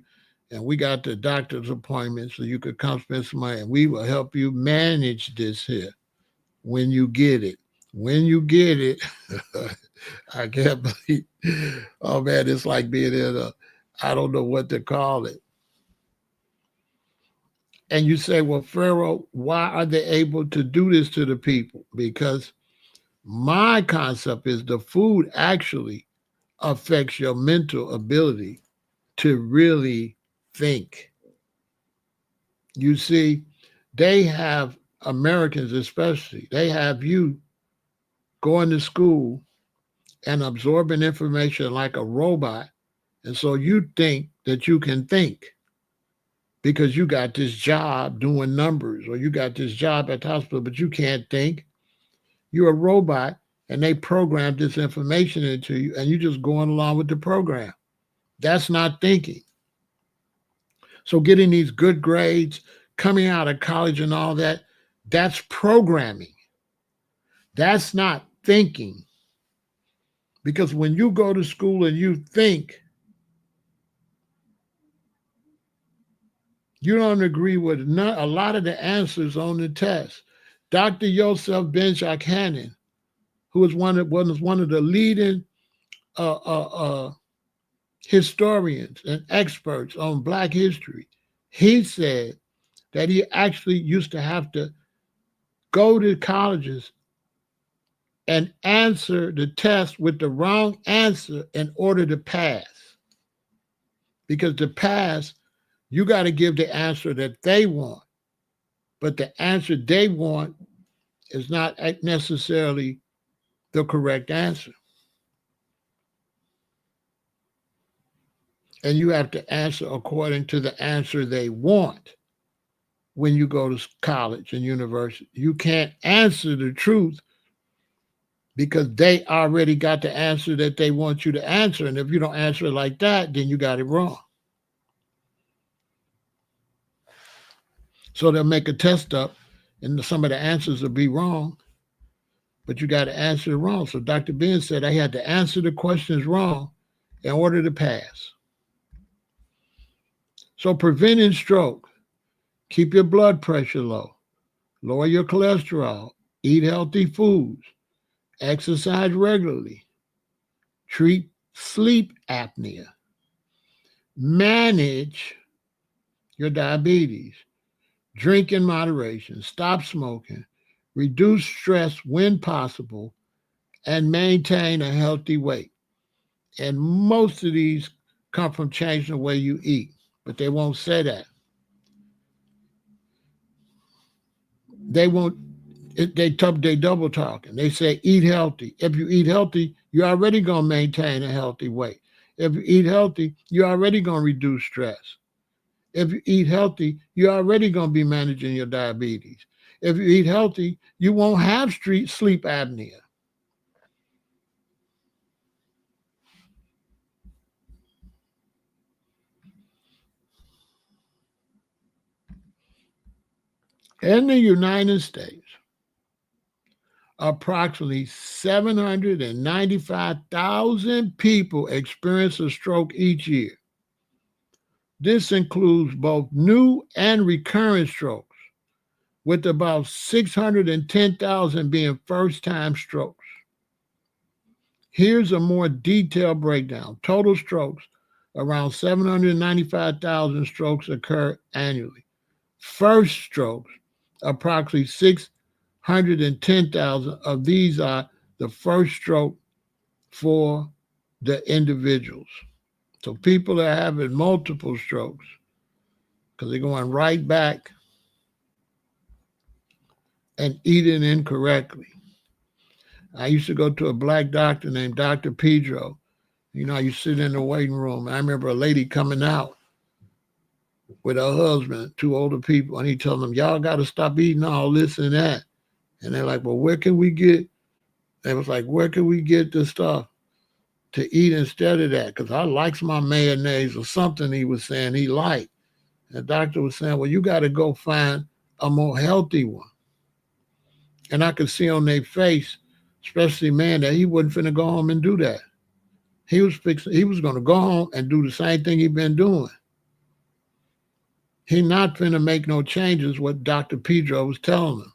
and we got the doctor's appointments so you could come spend some money, and we will help you manage this here when you get it. When you get it, I can't believe, oh man, it's like being in a, I don't know what to call it. And you say, well, Pharaoh, why are they able to do this to the people? Because my concept is the food actually affects your mental ability to really think. You see, they have Americans, especially, they have you going to school and absorbing information like a robot. And so you think that you can think because you got this job doing numbers or you got this job at the hospital, but you can't think. You're a robot and they programmed this information into you and you're just going along with the program. That's not thinking. So getting these good grades, coming out of college and all that, that's programming. That's not thinking. Because when you go to school and you think, you don't agree with a lot of the answers on the test. Dr. Yosef Ben Hannon, who was one of the leading uh, uh, uh, historians and experts on Black history, he said that he actually used to have to go to colleges and answer the test with the wrong answer in order to pass. Because to pass, you got to give the answer that they want. But the answer they want is not necessarily the correct answer. And you have to answer according to the answer they want when you go to college and university. You can't answer the truth because they already got the answer that they want you to answer. And if you don't answer it like that, then you got it wrong. So they'll make a test up and some of the answers will be wrong, but you got to answer it wrong. So Dr. Ben said I had to answer the questions wrong in order to pass. So preventing stroke, keep your blood pressure low, lower your cholesterol, eat healthy foods, exercise regularly, treat sleep apnea, manage your diabetes, drink in moderation, stop smoking, reduce stress when possible, and maintain a healthy weight. And most of these come from changing the way you eat, but they won't say that. They won't. They double talking. They say eat healthy. If you eat healthy, you're already gonna maintain a healthy weight. If you eat healthy, you're already gonna reduce stress. If you eat healthy, you're already gonna be managing your diabetes. If you eat healthy, you won't have sleep apnea. In the United States, approximately 795,000 people experience a stroke each year. This includes both new and recurrent strokes, with about 610,000 being first-time strokes. Here's a more detailed breakdown. Total strokes, around 795,000 strokes occur annually. First strokes, approximately 610,000 of these are the first stroke for the individuals. So people are having multiple strokes because they're going right back and eating incorrectly. I used to go to a black doctor named Dr. Pedro. You know, you sit in the waiting room. I remember a lady coming out with her husband, two older people, and he told them, y'all got to stop eating all this and that. And they're like, well, where can we get? They was like, where can we get the stuff to eat instead of that? Because I likes my mayonnaise or something he was saying he liked. And the doctor was saying, well, you got to go find a more healthy one. And I could see on their face, especially man, that he wasn't finna go home and do that. He was going to go home and do the same thing he'd been doing. He not finna make no changes what Dr. Pedro was telling him.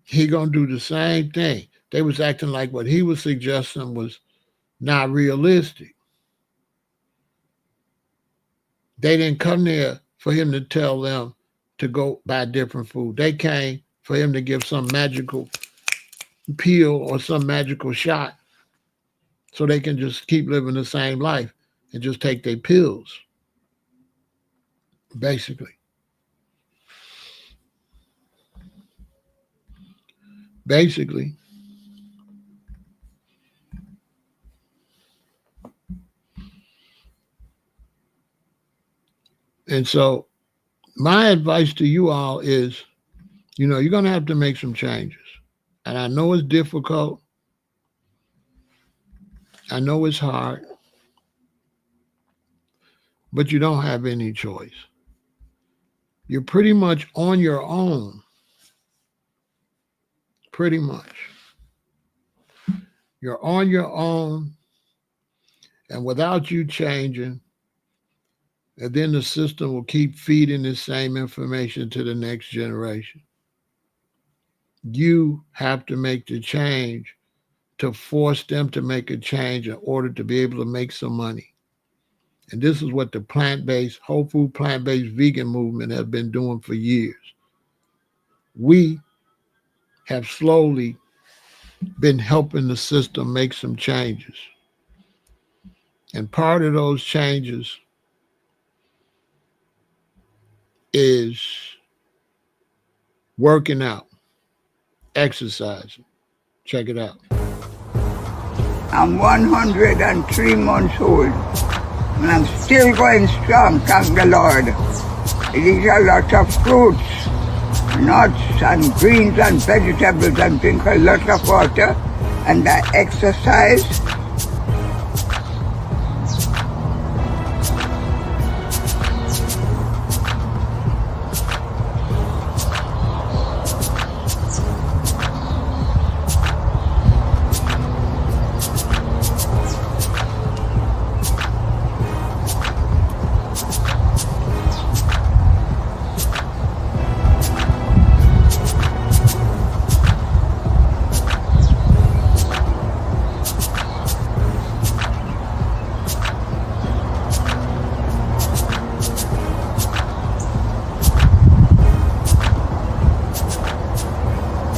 He gonna do the same thing. They was acting like what he was suggesting was not realistic. They didn't come there for him to tell them to go buy different food. They came for him to give some magical pill or some magical shot so they can just keep living the same life and just take their pills, basically. Basically. And so my advice to you all is, you're going to have to make some changes. And I know it's difficult. I know it's hard, but you don't have any choice. You're pretty much on your own, pretty much. You're on your own, and without you changing, and then the system will keep feeding the same information to the next generation. You have to make the change to force them to make a change in order to be able to make some money. And this is what the plant-based, whole food, plant-based vegan movement has been doing for years. We have slowly been helping the system make some changes. And part of those changes is working out, exercising. Check it out. I'm 103 months old, and I'm still going strong, thank the Lord. I eat a lot of fruits, nuts and greens and vegetables, and drink a lot of water, and I exercise.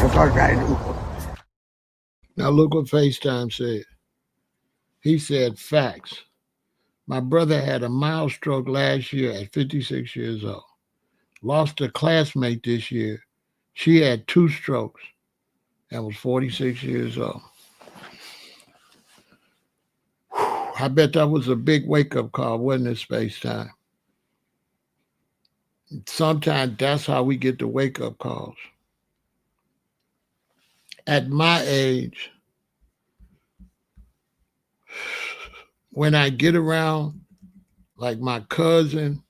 That's what I do. Now look what FaceTime said. He said facts. My brother had a mild stroke last year at 56 years old. Lost a classmate this year. She had 2 strokes and was 46 years old. I bet that was a big wake-up call, wasn't it, Space Time? Sometimes that's how we get the wake-up calls. At my age, when I get around like my cousin,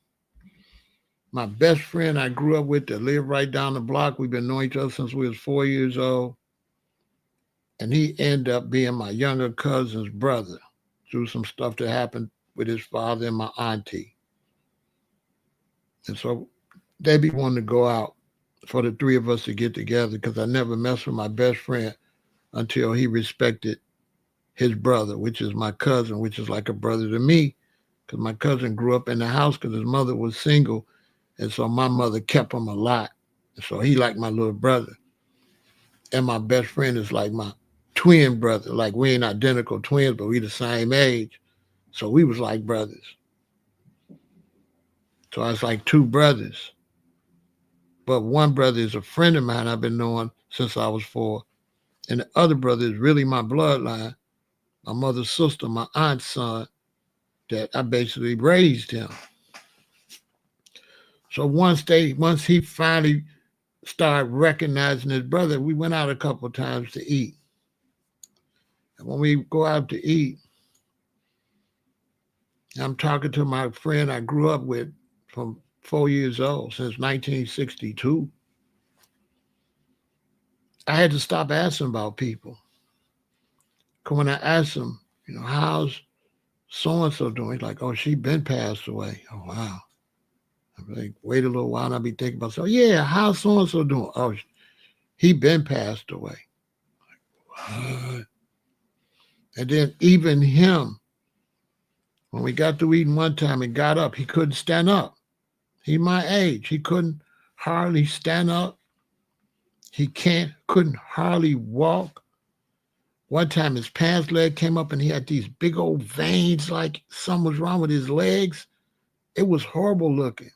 my best friend I grew up with that lived right down the block, we've been knowing each other since we was 4 years old, and he ended up being my younger cousin's brother through some stuff that happened with his father and my auntie. And so they be wanting to go out for the three of us to get together because I never messed with my best friend until he respected his brother, which is my cousin, which is like a brother to me, because my cousin grew up in the house because his mother was single, and so my mother kept him a lot. So he like my little brother. And my best friend is like my twin brother. Like we ain't identical twins, but we the same age. So we was like brothers. So I was like 2 brothers. But one brother is a friend of mine I've been knowing since I was 4. And the other brother is really my bloodline, my mother's sister, my aunt's son, that I basically raised him. So once he finally started recognizing his brother, we went out a couple of times to eat. And when we go out to eat, I'm talking to my friend I grew up with from 4 years old since 1962. I had to stop asking about people. Because when I asked him, how's so-and-so doing? He's like, oh, she been passed away. Oh, wow. I'm like, wait a little while and I'll be thinking about, so yeah, how's so-and-so doing? Oh, he been passed away. What? And then even him, when we got through eating one time and got up, he couldn't stand up. He my age. He couldn't hardly stand up. He couldn't hardly walk. One time his pants leg came up and he had these big old veins like something was wrong with his legs. It was horrible looking.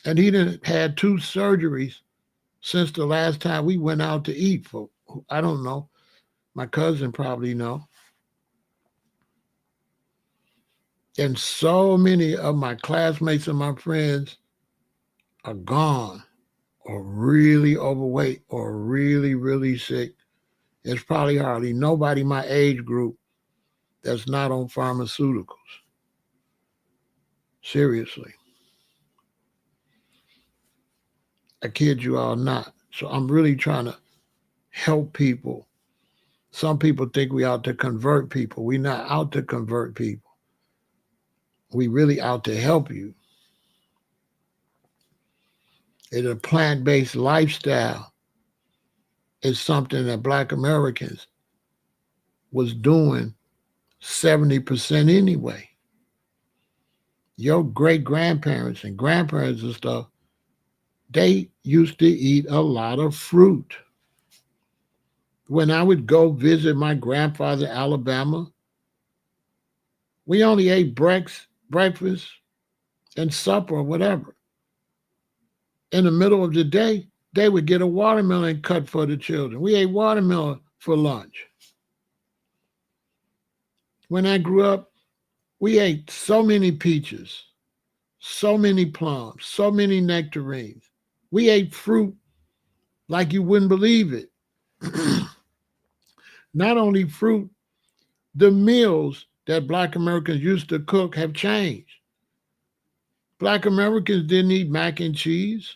And he done had 2 surgeries since the last time we went out to eat for, I don't know. My cousin probably know. And so many of my classmates and my friends are gone or really overweight or really, really sick. There's probably hardly nobody my age group that's not on pharmaceuticals. Seriously. I kid you all not. So I'm really trying to help people. Some people think we out to convert people. We're not out to convert people. We really out to help you. And a plant-based lifestyle is something that Black Americans was doing 70% anyway. Your great-grandparents and grandparents and stuff, they used to eat a lot of fruit. When I would go visit my grandfather in Alabama, we only ate breakfast and supper or whatever. In the middle of the day, they would get a watermelon cut for the children. We ate watermelon for lunch. When I grew up, we ate so many peaches, so many plums, so many nectarines. We ate fruit like you wouldn't believe it. Not only fruit, the meals that Black Americans used to cook have changed. Black Americans didn't eat mac and cheese.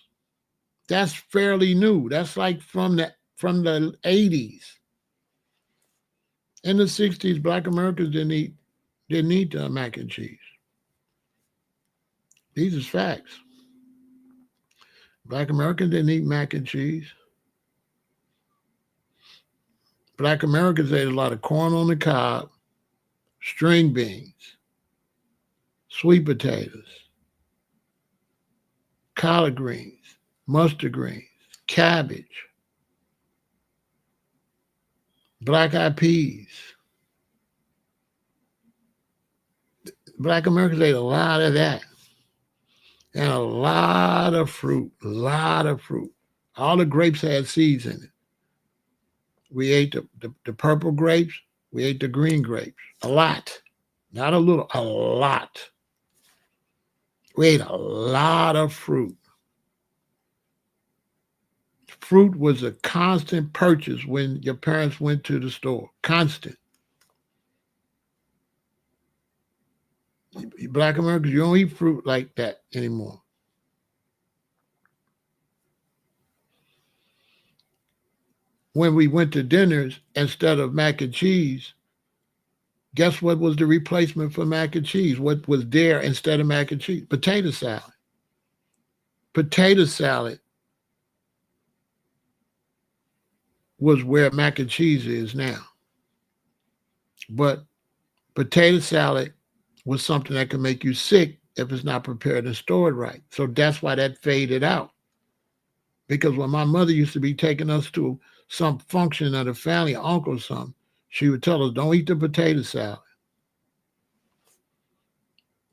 That's fairly new. That's like from the 80s. In the 60s, Black Americans didn't eat mac and cheese. These is facts. Black Americans didn't eat mac and cheese. Black Americans ate a lot of corn on the cob, string beans, sweet potatoes, collard greens, mustard greens, cabbage, black-eyed peas. Black Americans ate a lot of that. And a lot of fruit, All the grapes had seeds in it. We ate the purple grapes. We ate the green grapes. A lot. Not a little, a lot. We ate a lot of fruit. Fruit was a constant purchase when your parents went to the store. Constant. Black Americans, you don't eat fruit like that anymore. When we went to dinners, instead of mac and cheese, guess what was the replacement for mac and cheese? What was there instead of mac and cheese? Potato salad. Potato salad was where mac and cheese is now. But potato salad was something that could make you sick if it's not prepared and stored right. So that's why that faded out. Because when my mother used to be taking us to some function of the family, uncle or something, she would tell us, don't eat the potato salad.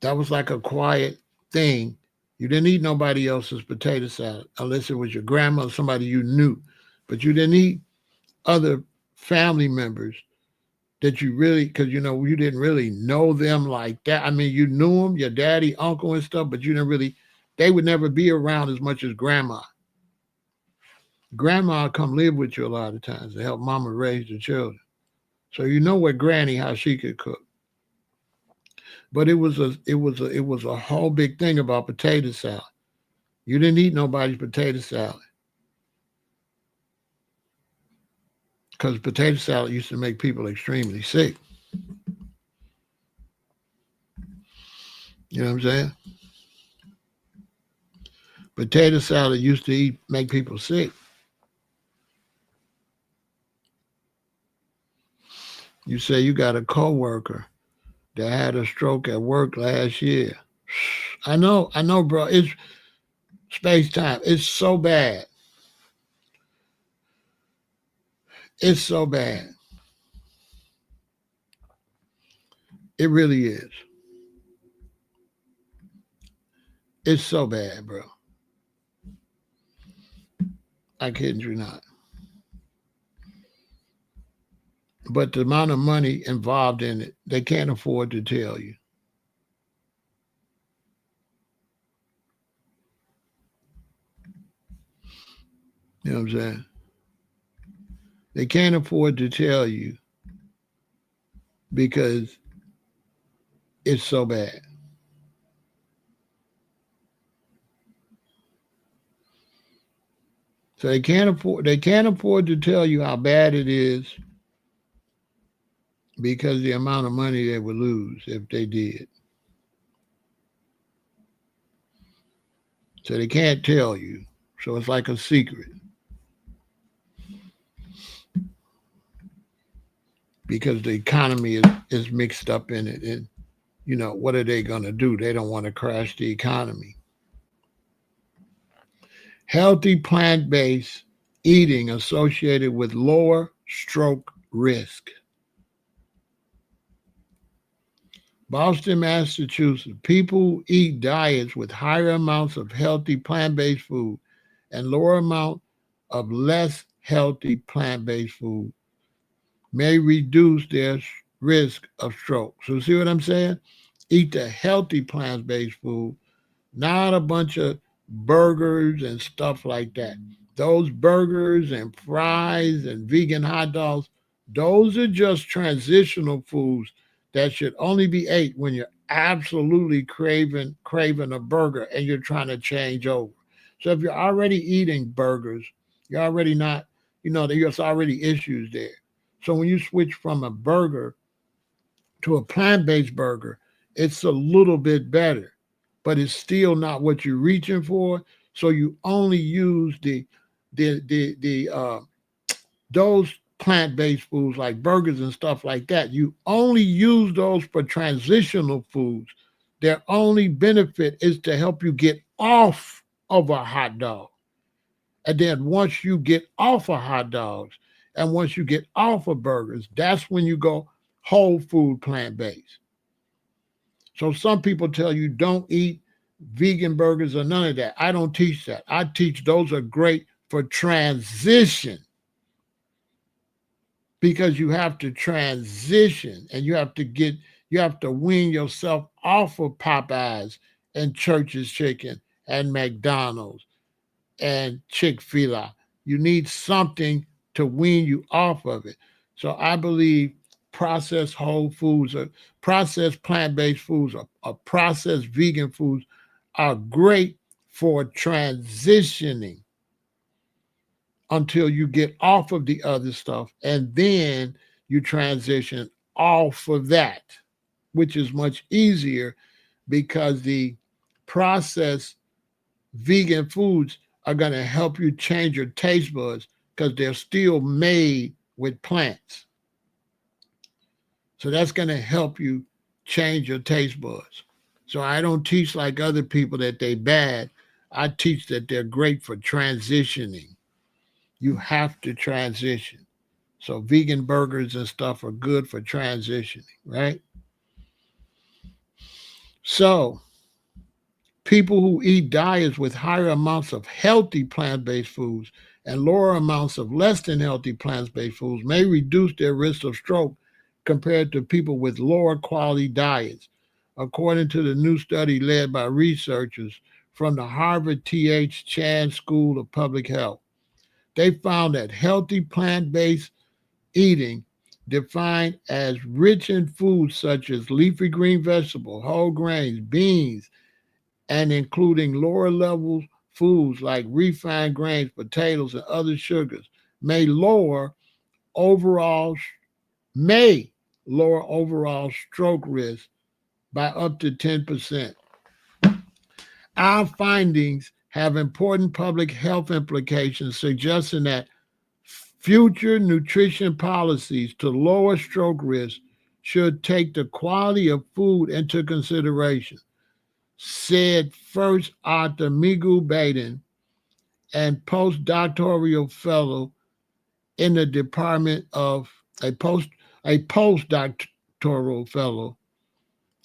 That was like a quiet thing. You didn't eat nobody else's potato salad unless it was your grandma or somebody you knew. But you didn't eat other family members that you really, because, you didn't really know them like that. I mean, you knew them, your daddy, uncle and stuff, but you didn't really, they would never be around as much as grandma. Grandma come live with you a lot of times to help mama raise the children. So you know what granny, how she could cook. But it was a whole big thing about potato salad. You didn't eat nobody's potato salad. Because potato salad used to make people extremely sick. You know what I'm saying? Potato salad used to make people sick. You say you got a coworker that had a stroke at work last year. I know, bro. It's space time. It's so bad. It's so bad. It really is. It's so bad, bro. I kid you not. But the amount of money involved in it, they can't afford to tell you. You know what I'm saying? They can't afford to tell you because it's so bad. So they can't afford to tell you how bad it is because the amount of money they would lose if they did. So they can't tell you. So it's like a secret because the economy is mixed up in it. And, what are they going to do? They don't want to crash the economy. Healthy plant based eating associated with lower stroke risk. Boston, Massachusetts. People who eat diets with higher amounts of healthy plant based food and lower amount of less healthy plant based food may reduce their risk of stroke. So, see what I'm saying? Eat the healthy plant based food, not a bunch of burgers and stuff like that. Those burgers and fries and vegan hot dogs, those are just transitional foods that should only be ate when you're absolutely craving a burger and you're trying to change over. So if you're already eating burgers, you're already not, there's already issues there. So when you switch from a burger to a plant-based burger, it's a little bit better, but it's still not what you're reaching for. So you only use the those plant-based foods like burgers and stuff like that. You only use those for transitional foods. Their only benefit is to help you get off of a hot dog. And then once you get off of hot dogs and once you get off of burgers, that's when you go whole food plant based. So some people tell you don't eat vegan burgers or none of that. I don't teach that. I teach those are great for transition because you have to transition and you have to wean yourself off of Popeyes and Church's Chicken and McDonald's and Chick-fil-A. You need something to wean you off of it. So I believe processed whole foods or processed plant-based foods or processed vegan foods are great for transitioning until you get off of the other stuff and then you transition off of that, which is much easier because the processed vegan foods are going to help you change your taste buds because they're still made with plants. So that's going to help you change your taste buds. So I don't teach like other people that they bad. I teach that they're great for transitioning. You have to transition. So vegan burgers and stuff are good for transitioning, right? So people who eat diets with higher amounts of healthy plant-based foods and lower amounts of less than healthy plant-based foods may reduce their risk of stroke compared to people with lower quality diets, according to the new study led by researchers from the Harvard T.H. Chan School of Public Health. They found that healthy plant-based eating, defined as rich in foods such as leafy green vegetables, whole grains, beans, and including lower level foods like refined grains, potatoes, and other sugars, may overall may lower overall stroke risk by up to 10%. Our findings have important public health implications, suggesting that future nutrition policies to lower stroke risk should take the quality of food into consideration, said first author Miguel Baden and postdoctoral fellow in the department of a postdoctoral fellow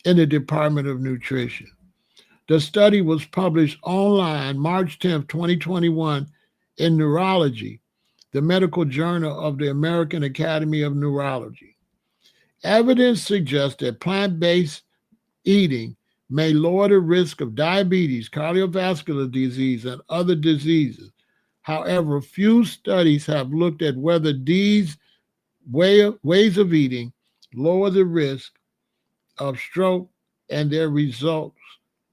in the Department of Nutrition. The study was published online March 10th, 2021 in Neurology, the medical journal of the American Academy of Neurology. Evidence suggests that plant-based eating may lower the risk of diabetes, cardiovascular disease, and other diseases. However, few studies have looked at whether these ways of eating lower the risk of stroke, and their results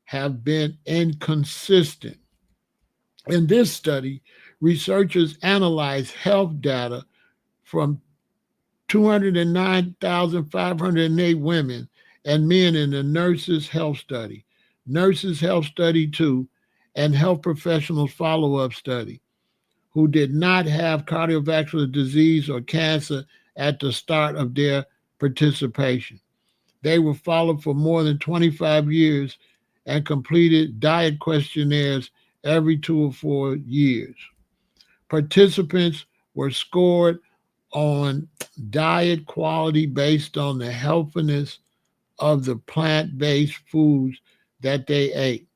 have been inconsistent. In this study, researchers analyzed health data from 209,508 women and men in the Nurses Health Study, Nurses Health Study 2, and Health Professionals Follow Up Study, who did not have cardiovascular disease or cancer at the start of their participation. They were followed for more than 25 years and completed diet questionnaires every 2 or 4 years. Participants were scored on diet quality based on the healthiness of the plant based foods that they ate.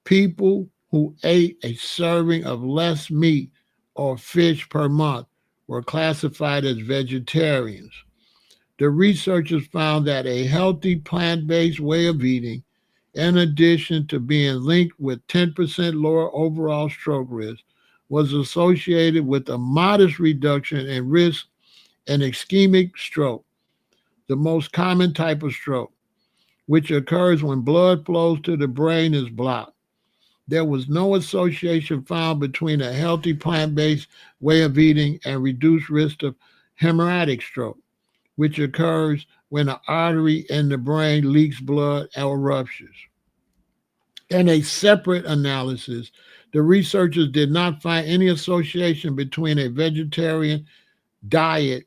People who ate a serving of less meat or fish per month were classified as vegetarians. The researchers found that a healthy plant based way of eating, in addition to being linked with 10% lower overall stroke risk, was associated with a modest reduction in risk in ischemic stroke, the most common type of stroke, which occurs when blood flows to the brain is blocked. There was no association found between a healthy plant based way of eating and reduced risk of hemorrhagic stroke, which occurs when an artery in the brain leaks blood or ruptures. In a separate analysis, the researchers did not find any association between a vegetarian diet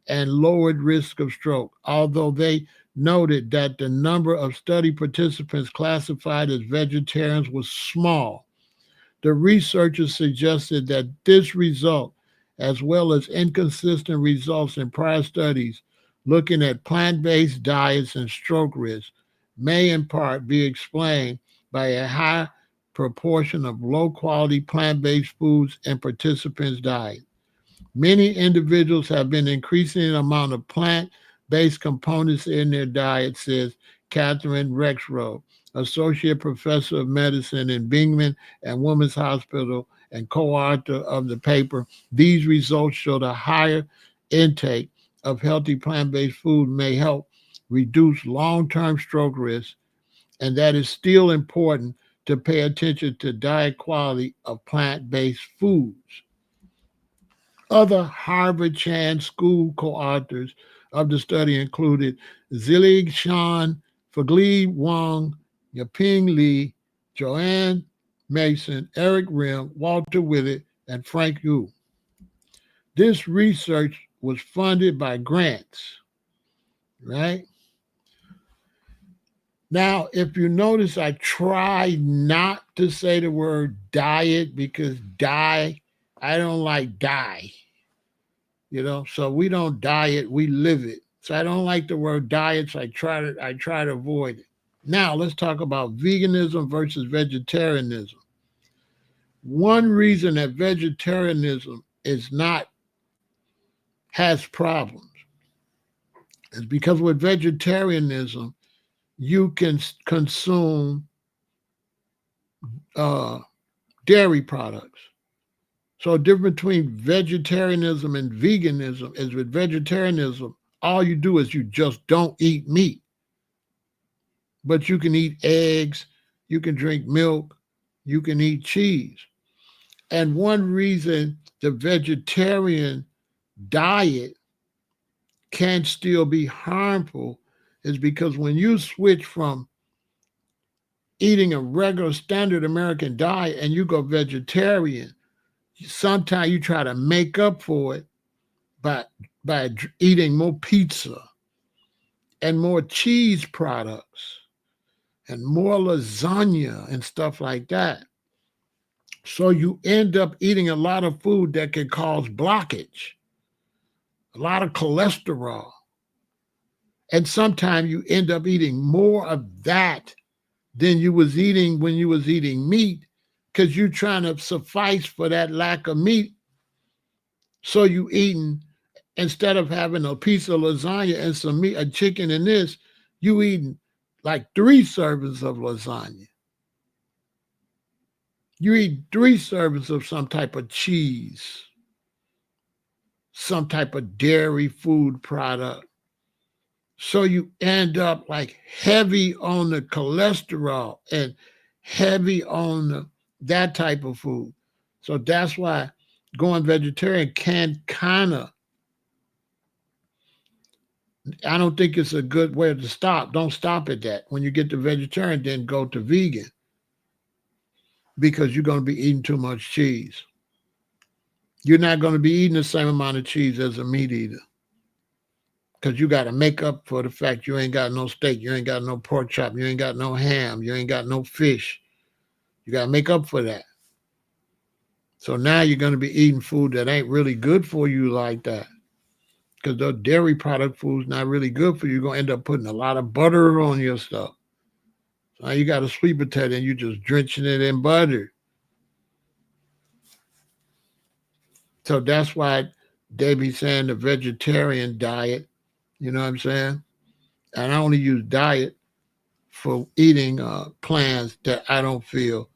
and lowered risk of stroke, although they noted that the number of study participants classified as vegetarians was small. The researchers suggested that this result, as well as inconsistent results in prior studies looking at plant based diets and stroke risk, may in part be explained by a high proportion of low quality plant based foods in participants' diet. Many individuals have been increasing the amount of plant based components in their diet, says Catherine Rexroth, Associate Professor of Medicine in Binghamton and Women's Hospital and co author of the paper. These results show the higher intake of healthy plant based food may help reduce long term stroke risk, and that is still important to pay attention to diet quality of plant based foods. Other Harvard Chan School co-authors of the study included Zilig Shan, Fagli Wang, Yaping Li, Joanne Mason, Eric Rim, Walter Willett, and Frank Yu. This research was funded by grants, right? Now, if you notice, I try not to say the word diet because I don't like die. So we don't diet, we live it. So I don't like the word diet, so I try to avoid it. Now let's talk about veganism versus vegetarianism. One reason that vegetarianism is not has problems is because with vegetarianism you can consume uh, dairy products. So, the difference between vegetarianism and veganism is with vegetarianism, all you do is you just don't eat meat. But you can eat eggs, you can drink milk, you can eat cheese. And one reason the vegetarian diet can still be harmful is because when you switch from eating a regular standard American diet and you go vegetarian, sometimes you try to make up for it by eating more pizza and more cheese products and more lasagna and stuff like that. So you end up eating a lot of food that can cause blockage, a lot of cholesterol. And sometimes you end up eating more of that than you was eating when you was eating meat, because you're trying to suffice for that lack of meat. So you eating, instead of having a piece of lasagna and some meat, a chicken and this, you eating like 3 servings of lasagna. You eat 3 servings of some type of cheese, some type of dairy food product. So you end up like heavy on the cholesterol and heavy on that type of food. So that's why going vegetarian can kind of, I don't think it's a good way to stop. Don't stop at that. When you get to vegetarian, then go to vegan, because you're going to be eating too much cheese. You're not going to be eating the same amount of cheese as a meat eater, because you got to make up for the fact you ain't got no steak, you ain't got no pork chop, you ain't got no ham, you ain't got no fish. You got to make up for that. So now you're going to be eating food that ain't really good for you like that, because the dairy product food's not really good for you. You're going to end up putting a lot of butter on your stuff. So now you got a sweet potato and you just drenching it in butter. So that's why they be saying the vegetarian diet, you know what I'm saying? And I only use diet for eating plants that I don't feel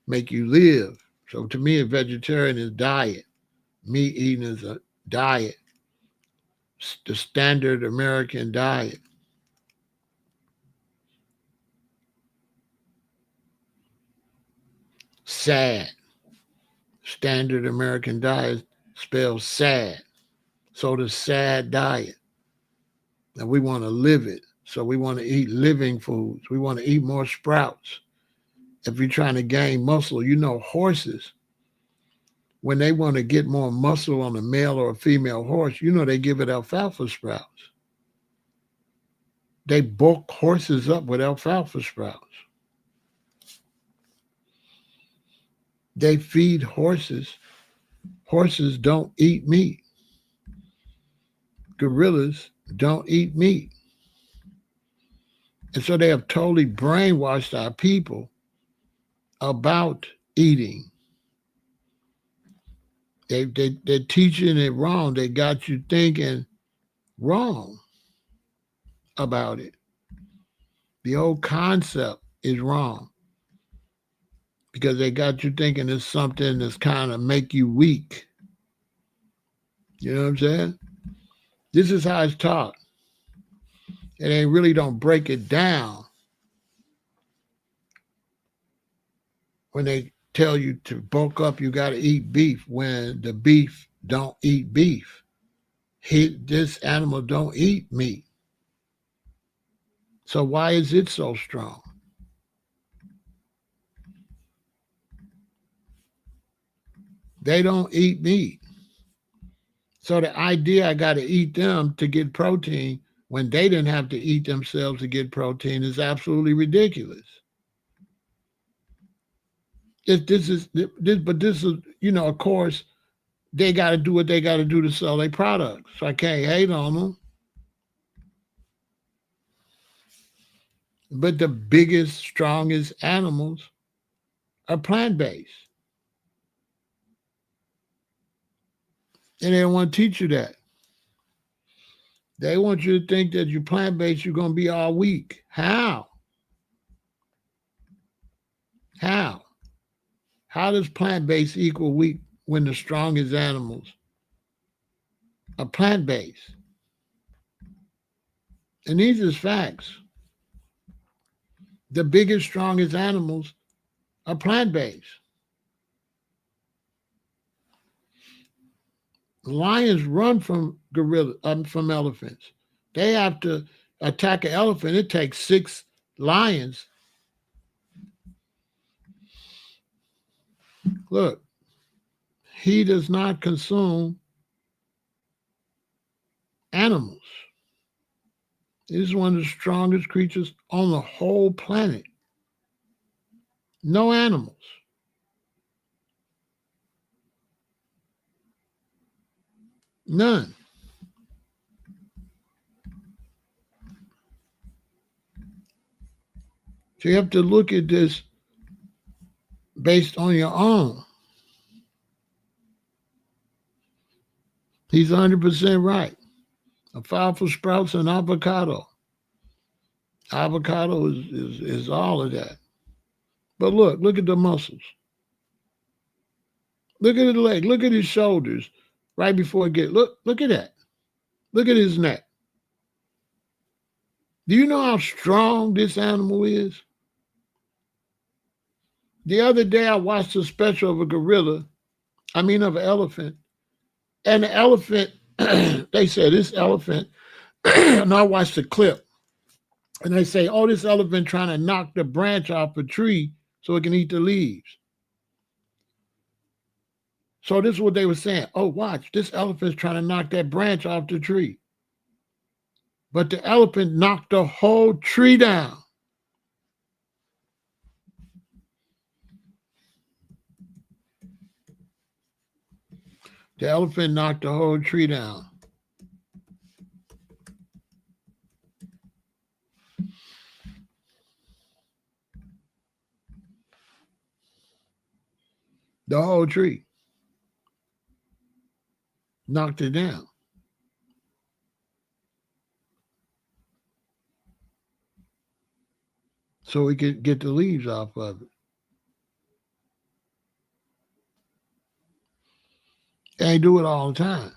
make you live. So to me, a vegetarian is diet. Meat eating is a diet, the standard American diet. Sad. Standard American diet spells sad. So the sad diet. And we want to live it. So we want to eat living foods. We want to eat more sprouts. If you're trying to gain muscle, you know, horses, when they want to get more muscle on a male or a female horse, you know, they give it alfalfa sprouts. They bulk horses up with alfalfa sprouts. They feed horses. Horses don't eat meat. Gorillas don't eat meat. And so they have totally brainwashed our people about eating. They're teaching it wrong. They got you thinking wrong about it. The whole concept is wrong, because they got you thinking it's something that's kind of make you weak. You know what I'm saying? This is how it's taught. And they really don't break it down when they tell you to bulk up, you got to eat beef, when the beef don't eat beef. This animal don't eat meat. So why is it so strong? They don't eat meat. So the idea I got to eat them to get protein when they didn't have to eat themselves to get protein is absolutely ridiculous. This is, you know, of course, they got to do what they got to do to sell their products. So I can't hate on them. But the biggest, strongest animals are plant-based. And they don't want to teach you that. They want you to think that you're plant-based, you're going to be all weak. How? How? How does plant-based equal weak when the strongest animals are plant-based? And these are facts. The biggest, strongest animals are plant-based. Lions run from from elephants. They have to attack an elephant. It takes 6 lions. Look, he does not consume animals. He's one of the strongest creatures on the whole planet. No animals. None. So you have to look at this based on your own. He's 100% right. Alfalfa sprouts and avocado. Avocado is all of that. But look at the muscles. Look at his leg. Look at his shoulders right before it gets. Look at that. Look at his neck. Do you know how strong this animal is? The other day I watched a special of of an elephant. And the elephant, they said this elephant, and I watched the clip, and they say, oh, this elephant trying to knock the branch off a tree so it can eat the leaves. So this is what they were saying. Oh, watch, this elephant's trying to knock that branch off the tree. But the elephant knocked the whole tree down. The elephant knocked the whole tree down. The whole tree. Knocked it down. So we could get the leaves off of it. They do it all the time.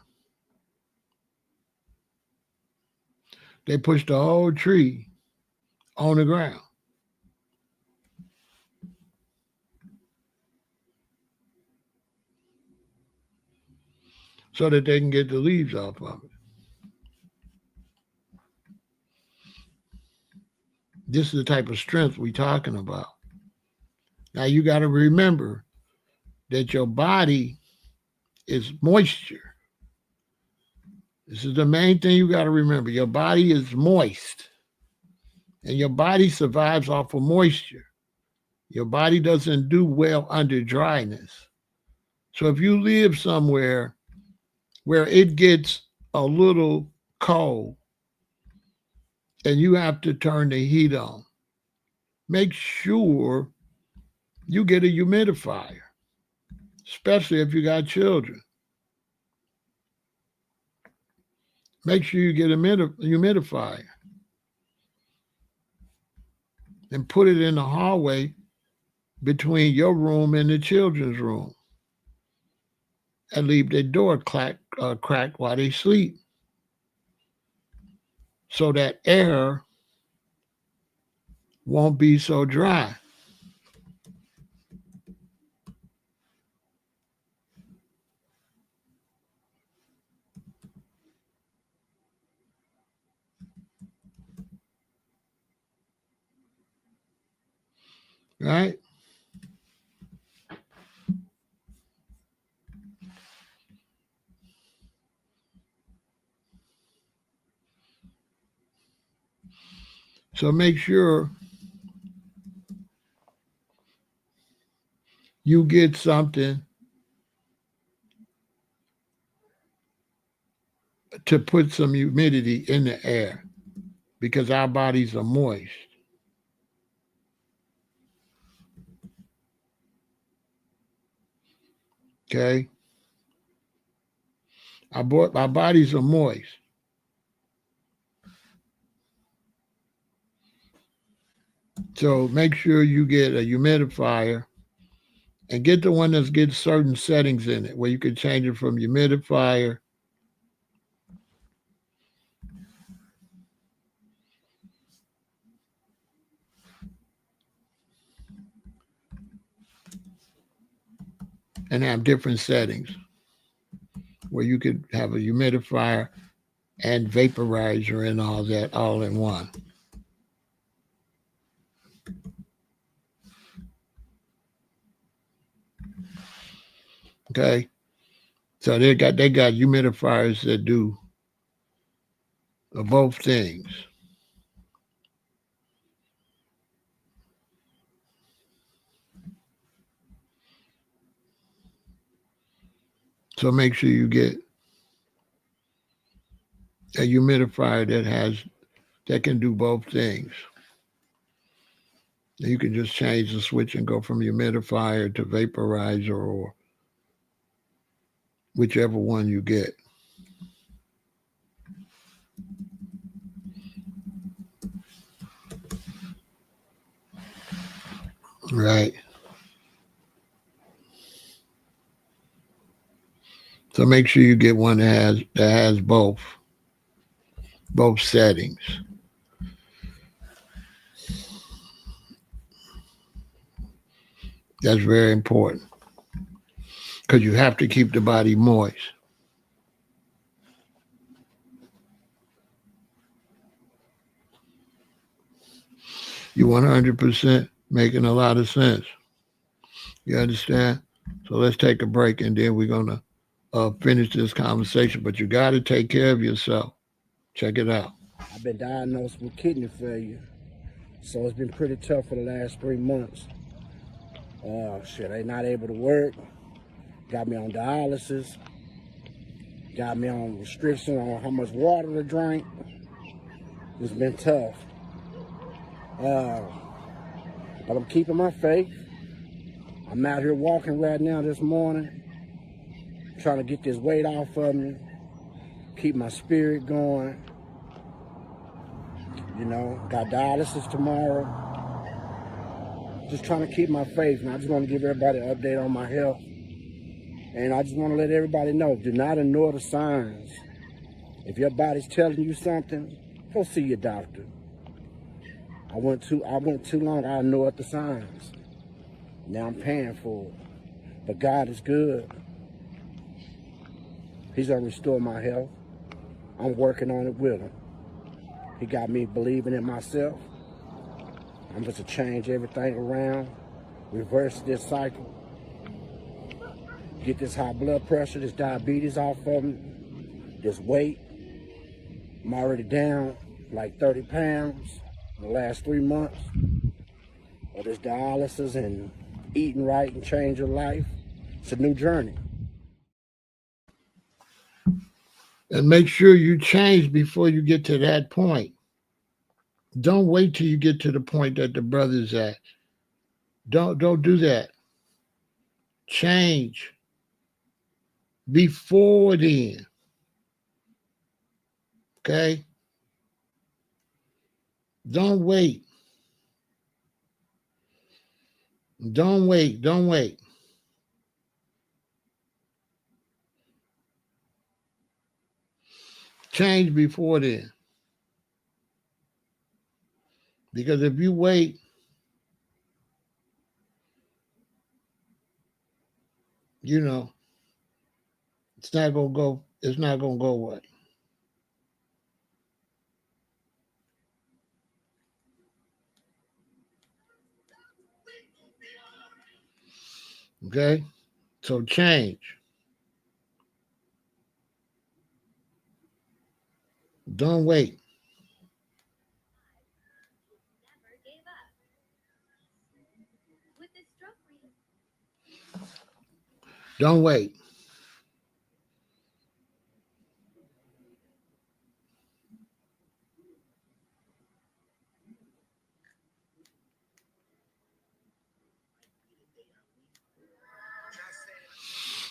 They push the whole tree on the ground. So that they can get the leaves off of it. This is the type of strength we're talking about. Now you got to remember that your body is moisture. This is the main thing you got to remember. Your body is moist. And your body survives off of moisture. Your body doesn't do well under dryness. So if you live somewhere where it gets a little cold and you have to turn the heat on, make sure you get a humidifier, especially if you got children. Make sure you get a humidifier and put it in the hallway between your room and the children's room, and leave their door cracked while they sleep, so that air won't be so dry. Right? So make sure you get something to put some humidity in the air, because our bodies are moist. Okay? Our bodies are moist. So make sure you get a humidifier, and get the one that gets certain settings in it where you can change it from humidifier and have different settings where you could have a humidifier and vaporizer and all that all in one. Okay? So they got humidifiers that do both things. So make sure you get a humidifier that can do both things. And you can just change the switch and go from humidifier to vaporizer or whichever one you get. Right. So make sure you get one that has both settings. That's very important because you have to keep the body moist. You 100% making a lot of sense. You understand? So let's take a break and then we're going to finish this conversation. But you got to take care of yourself. Check it out. I've been diagnosed with kidney failure, so it's been pretty tough for the last 3 months. Shit, I ain't not able to work. Got me on dialysis. Got me on restriction on how much water to drink. It's been tough. But I'm keeping my faith. I'm out here walking right now this morning, trying to get this weight off of me, keep my spirit going. You know, got dialysis tomorrow. Just trying to keep my faith. And I just want to give everybody an update on my health. And I just want to let everybody know, do not ignore the signs. If your body's telling you something, go see your doctor. I went too long, I ignored the signs. Now I'm paying for it. But God is good. He's gonna restore my health. I'm working on it with him. He got me believing in myself. I'm just to change everything around, reverse this cycle, get this high blood pressure, this diabetes off of me, this weight. I'm already down like 30 pounds in the last 3 months of this dialysis and eating right and change your life. It's a new journey. And make sure you change before you get to that point. Don't wait till you get to the point that the brother's at. Don't do that. Change before then. Okay? Don't wait. Don't wait. Don't wait. Change before then. Because if you wait, you know, it's not gonna go away. Okay? So change. Don't wait. Don't wait.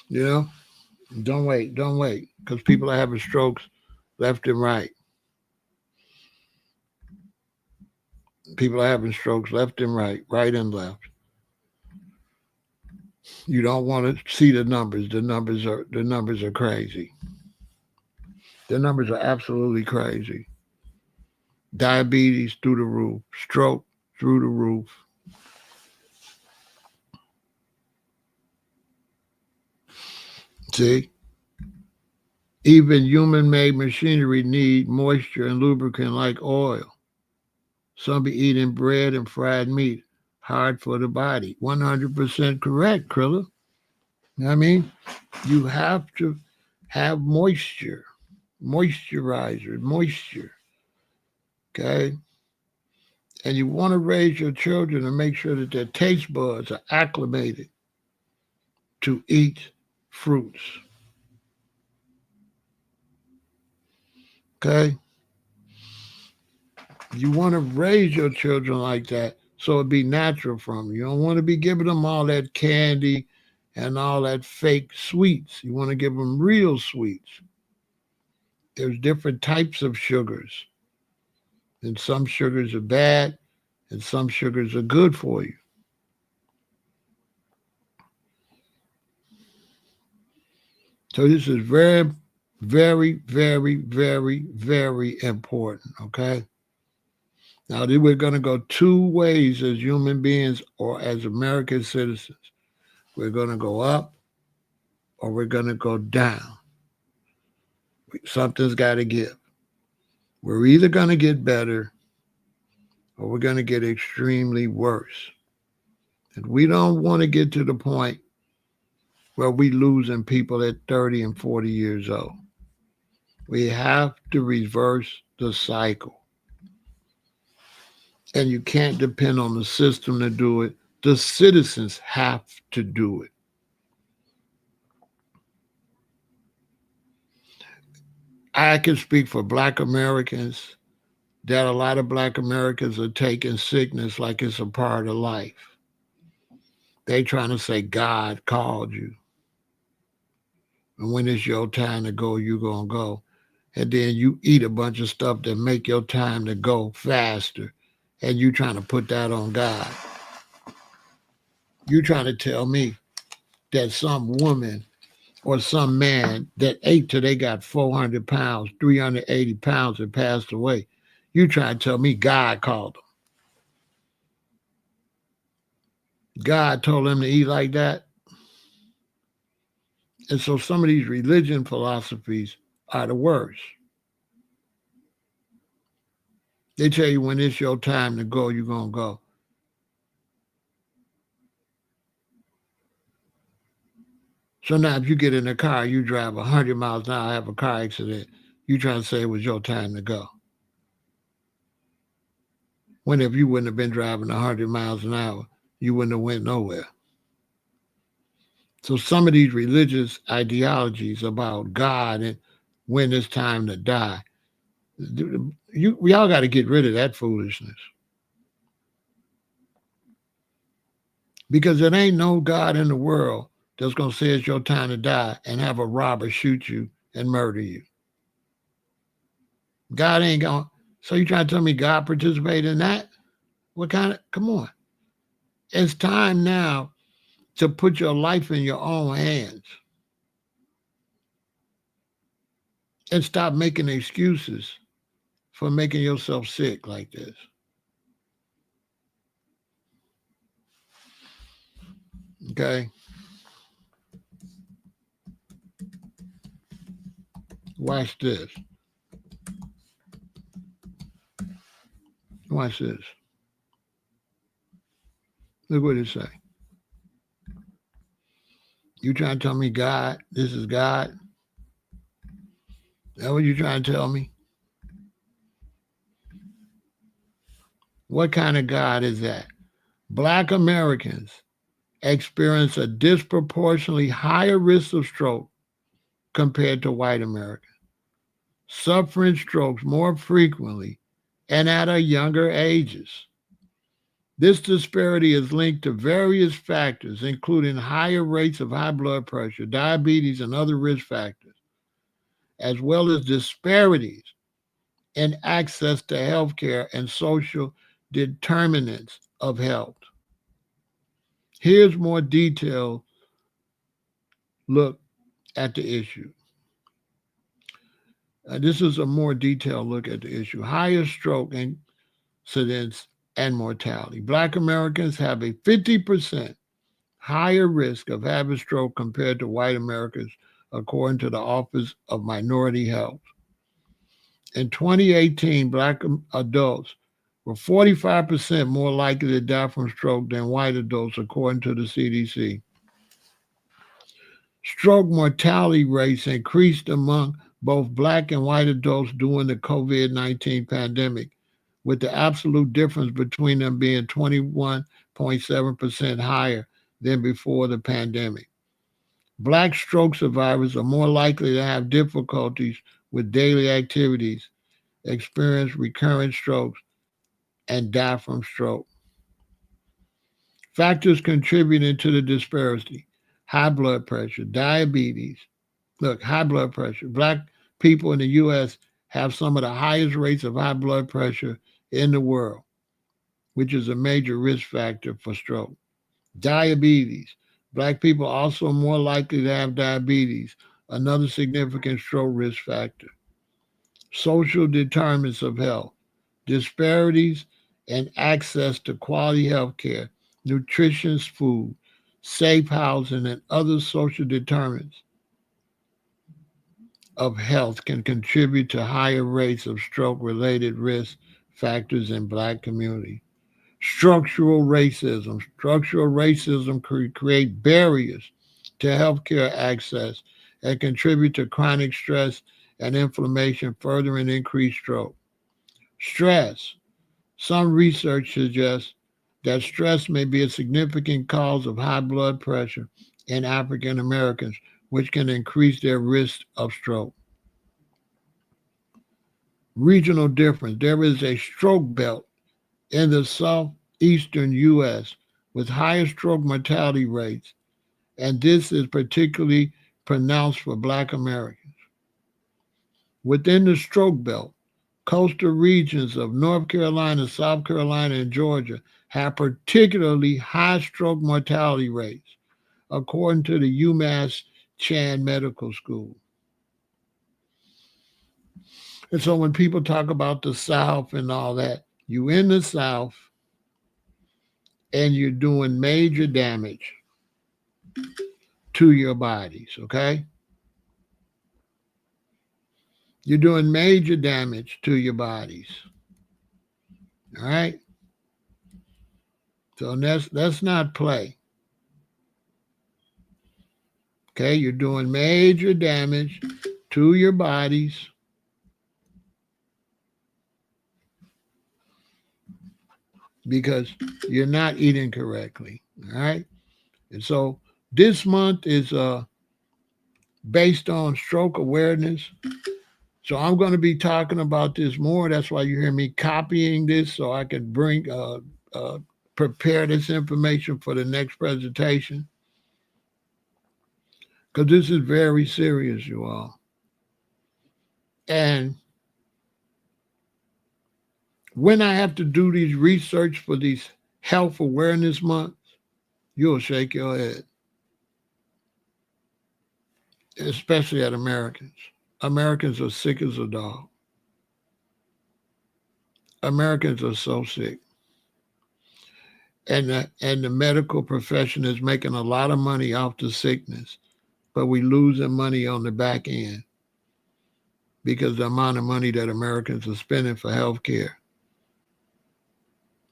You know? Don't wait. Don't wait. Because people are having strokes left and right. People are having strokes left and right and left. You don't want to see the numbers. The numbers are crazy. The numbers are absolutely crazy. Diabetes through the roof, stroke through the roof. See? Even human-made machinery need moisture and lubricant like oil. Some be eating bread and fried meat, hard for the body. 100% correct, Krilla. You know what I mean? You have to have moisture, moisturizer, moisture. Okay? And you want to raise your children and make sure that their taste buds are acclimated to eat fruits. Okay? You want to raise your children like that so it'd be natural from you. You don't want to be giving them all that candy and all that fake sweets. You want to give them real sweets. There's different types of sugars, and some sugars are bad, and some sugars are good for you. So this is very, very, very, very, very important. Okay. Now we're going to go two ways as human beings or as American citizens. We're going to go up or we're going to go down. Something's got to give. We're either going to get better or we're going to get extremely worse. And we don't want to get to the point where we losing people at 30 and 40 years old. We have to reverse the cycle. And you can't depend on the system to do it. The citizens have to do it. I can speak for Black Americans that a lot of Black Americans are taking sickness like it's a part of life. They trying to say God called you. And when it's your time to go, you going to go. And then you eat a bunch of stuff that make your time to go faster. And you trying to put that on God. You trying to tell me that some woman or some man that ate till they got 400 pounds, 380 pounds and passed away. You trying to tell me God called them. God told them to eat like that. And so some of these religion philosophies are the worst. They tell you when it's your time to go, you're going to go. So now if you get in a car, you drive 100 miles an hour, have a car accident, you trying to say it was your time to go. When if you wouldn't have been driving 100 miles an hour, you wouldn't have went nowhere. So some of these religious ideologies about God and when it's time to die, we all got to get rid of that foolishness. Because there ain't no God in the world that's going to say it's your time to die and have a robber shoot you and murder you. God ain't going. So you trying to tell me God participated in that? What kind of, come on. It's time now to put your life in your own hands and stop making excuses for making yourself sick like this. Okay? Watch this. Watch this. Look what it say. You trying to tell me God, this is God? Is that what you trying to tell me? What kind of God is that? Black Americans experience a disproportionately higher risk of stroke compared to white Americans, suffering strokes more frequently and at a younger ages. This disparity is linked to various factors, including higher rates of high blood pressure, diabetes, and other risk factors, as well as disparities in access to health care and social determinants of health. Here's more detailed look at the issue. This is a more detailed look at the issue. Higher stroke incidence and mortality. Black Americans have a 50% higher risk of having stroke compared to white Americans, according to the Office of Minority Health. In 2018, Black adults were 45% more likely to die from stroke than white adults, according to the CDC. Stroke mortality rates increased among both Black and white adults during the COVID-19 pandemic, with the absolute difference between them being 21.7% higher than before the pandemic. Black stroke survivors are more likely to have difficulties with daily activities, experience recurrent strokes, and die from stroke. Factors contributing to the disparity: high blood pressure, diabetes. Look, high blood pressure. Black people in the U.S. have some of the highest rates of high blood pressure in the world, which is a major risk factor for stroke. Diabetes. Black people are also more likely to have diabetes, another significant stroke risk factor. Social determinants of health, disparities in access to quality health care, nutritious food, safe housing, and other social determinants of health can contribute to higher rates of stroke related risk factors in black communities. Structural racism. Structural racism create barriers to healthcare access and contribute to chronic stress and inflammation, furthering increased stroke. Stress. Some research suggests that stress may be a significant cause of high blood pressure in African Americans, which can increase their risk of stroke. Regional difference. There is a stroke belt in the southeastern U.S. with higher stroke mortality rates, and this is particularly pronounced for Black Americans. Within the stroke belt, coastal regions of North Carolina, South Carolina, and Georgia have particularly high stroke mortality rates, according to the UMass Chan Medical School. And so when people talk about the South and all that, you in the South and you're doing major damage to your bodies, okay? You're doing major damage to your bodies. All right? So let's not play. Okay, you're doing major damage to your bodies. Because you're not eating correctly. All right? And so this month is based on stroke awareness. So I'm going to be talking about this more. That's why you hear me copying this so I can prepare this information for the next presentation. Because this is very serious, you all. And when I have to do these research for these health awareness months, you'll shake your head. Especially at Americans. Americans are sick as a dog. Americans are so sick. And the medical profession is making a lot of money off the sickness, but we losing money on the back end because the amount of money that Americans are spending for health care,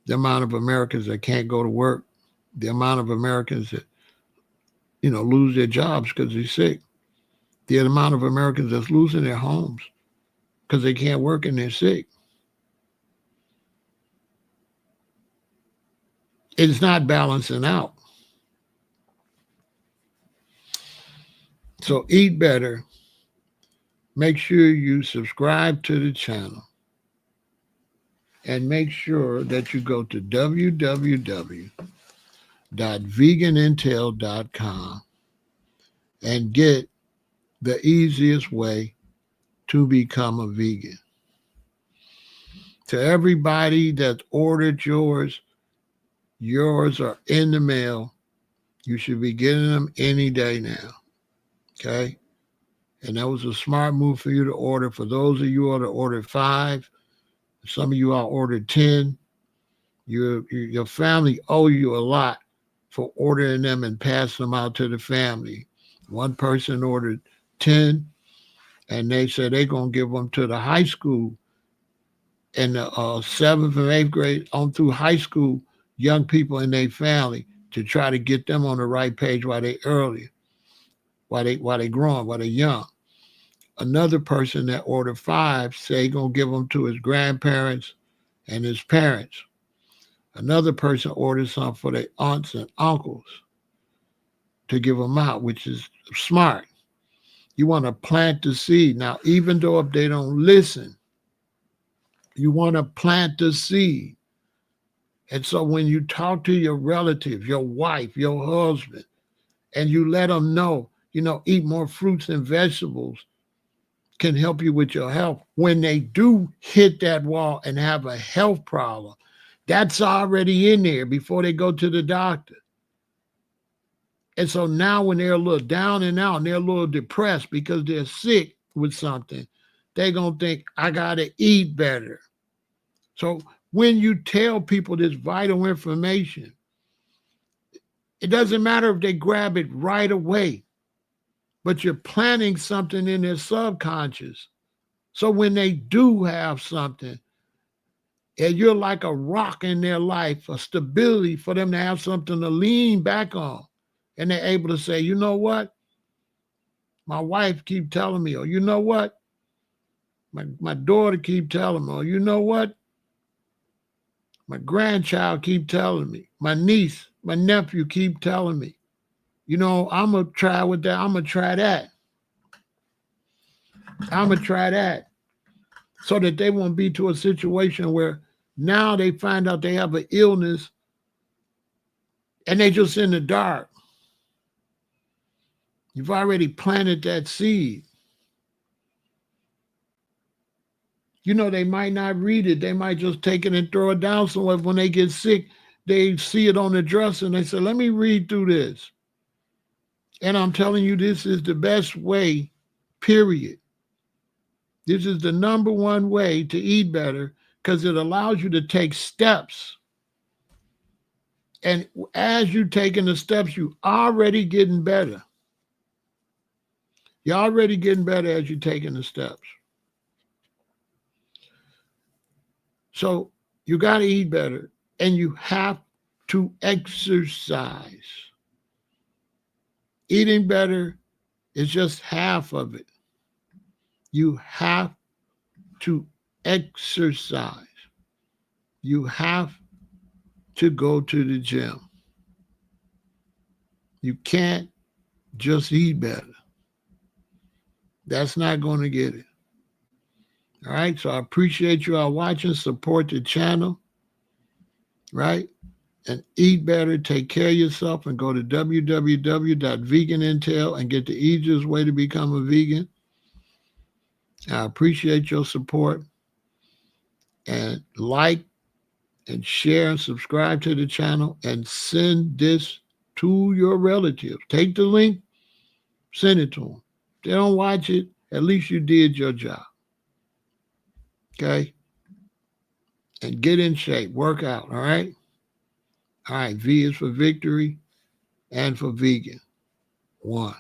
the amount of Americans that can't go to work, the amount of Americans that, lose their jobs because they're sick, the amount of Americans that's losing their homes because they can't work and they're sick. It's not balancing out. So eat better. Make sure you subscribe to the channel. And make sure that you go to www.veganintel.com and get the easiest way to become a vegan. To everybody that ordered yours are in the mail. You should be getting them any day now. Okay? And that was a smart move for you to order. For those of you that ordered 5, some of you all ordered 10. Your family owe you a lot for ordering them and passing them out to the family. One person ordered 10, and they said they're going to give them to the high school and the 7th and 8th grade on through high school young people in their family to try to get them on the right page while they early, while they growing, while they young. Another person that ordered 5 said he's going to give them to his grandparents and his parents. Another person ordered some for their aunts and uncles to give them out, which is smart. You want to plant the seed. Now, even though if they don't listen, you want to plant the seed. And so when you talk to your relatives, your wife, your husband, and you let them know, eat more fruits and vegetables can help you with your health. When they do hit that wall and have a health problem, that's already in there before they go to the doctor. And so now when they're a little down and out and they're a little depressed because they're sick with something, they're going to think, I got to eat better. So when you tell people this vital information, it doesn't matter if they grab it right away, but you're planting something in their subconscious. So when they do have something, and you're like a rock in their life, a stability for them to have something to lean back on. And they're able to say, you know what? My wife keep telling me, or you know what? My daughter keep telling me, or you know what? My grandchild keep telling me. My niece, my nephew keep telling me. I'm going to try with that. I'm going to try that. I'm going to try that. So that they won't be to a situation where now they find out they have an illness and they just in the dark. You've already planted that seed. They might not read it. They might just take it and throw it down somewhere. When they get sick, they see it on the dresser and they say, let me read through this. And I'm telling you, this is the best way, period. This is the number one way to eat better because it allows you to take steps. And as you're taking the steps, you're already getting better. You're already getting better as you're taking the steps. So you got to eat better and you have to exercise. Eating better is just half of it. You have to exercise. You have to go to the gym. You can't just eat better. That's not going to get it. All right, so I appreciate you all watching. Support the channel, right? And eat better, take care of yourself, and go to www.veganintel and get the easiest way to become a vegan. I appreciate your support. And like and share and subscribe to the channel and send this to your relatives. Take the link, send it to them. If they don't watch it, at least you did your job. Okay? And get in shape. Work out. All right? All right. V is for victory and for vegan. 1.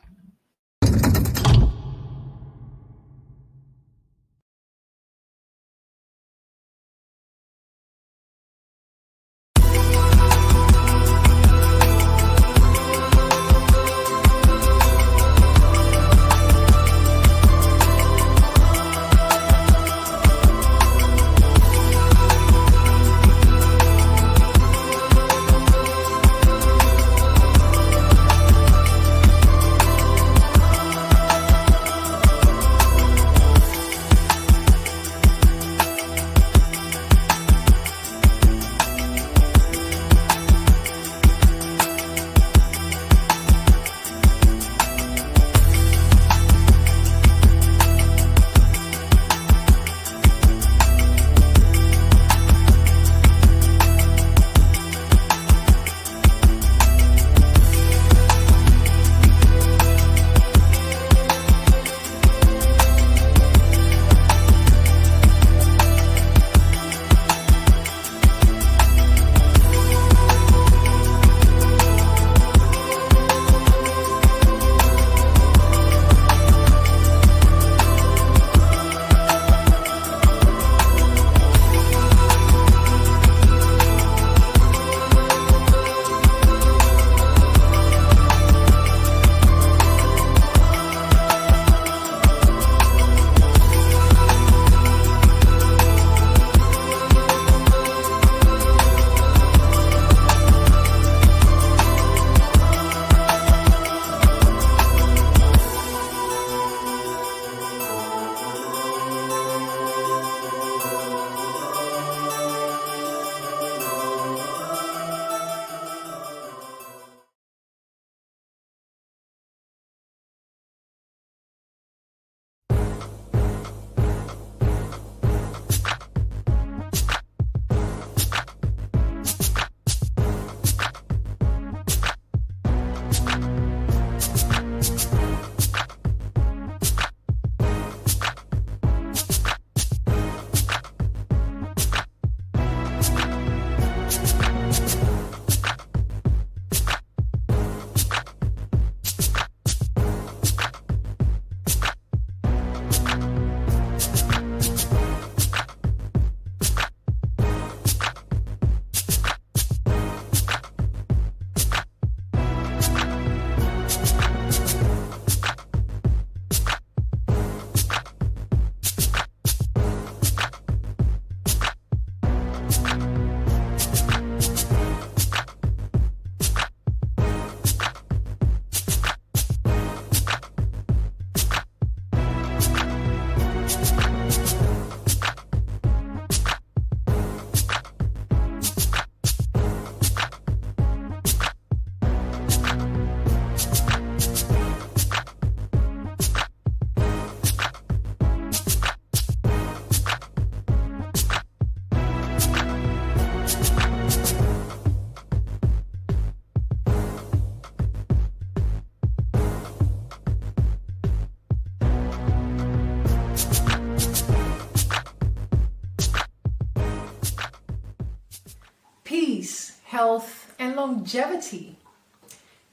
health, and longevity.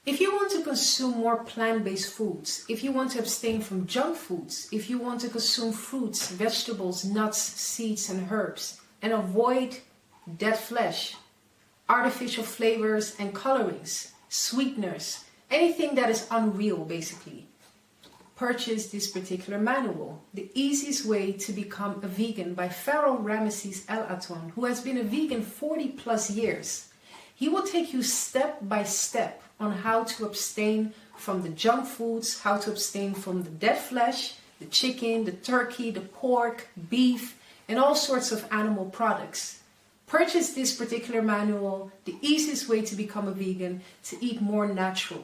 If you want to consume more plant-based foods, if you want to abstain from junk foods, if you want to consume fruits, vegetables, nuts, seeds, and herbs, and avoid dead flesh, artificial flavors and colorings, sweeteners, anything that is unreal basically, purchase this particular manual, The Easiest Way to Become a Vegan by Pharaoh Ramesses El Aton, who has been a vegan 40 plus years. He will take you step by step on how to abstain from the junk foods, how to abstain from the dead flesh, the chicken, the turkey, the pork, beef, and all sorts of animal products. Purchase this particular manual, The Easiest Way to Become a Vegan, to eat more natural.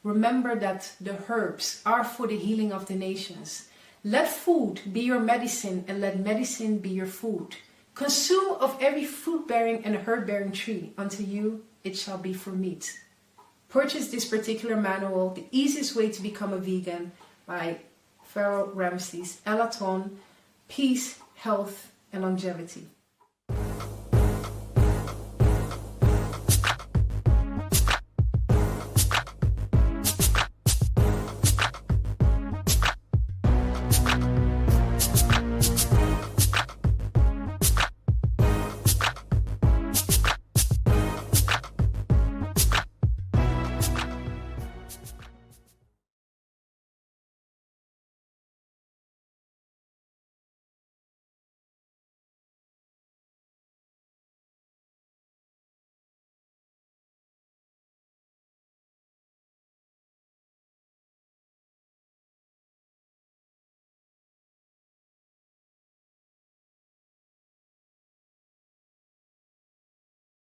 Remember that the herbs are for the healing of the nations. Let food be your medicine and let medicine be your food. Consume of every fruit-bearing and herb-bearing tree. Unto you it shall be for meat. Purchase this particular manual, The Easiest Way to Become a Vegan by Pharaoh Ramesses El Aton. Peace, health, and longevity.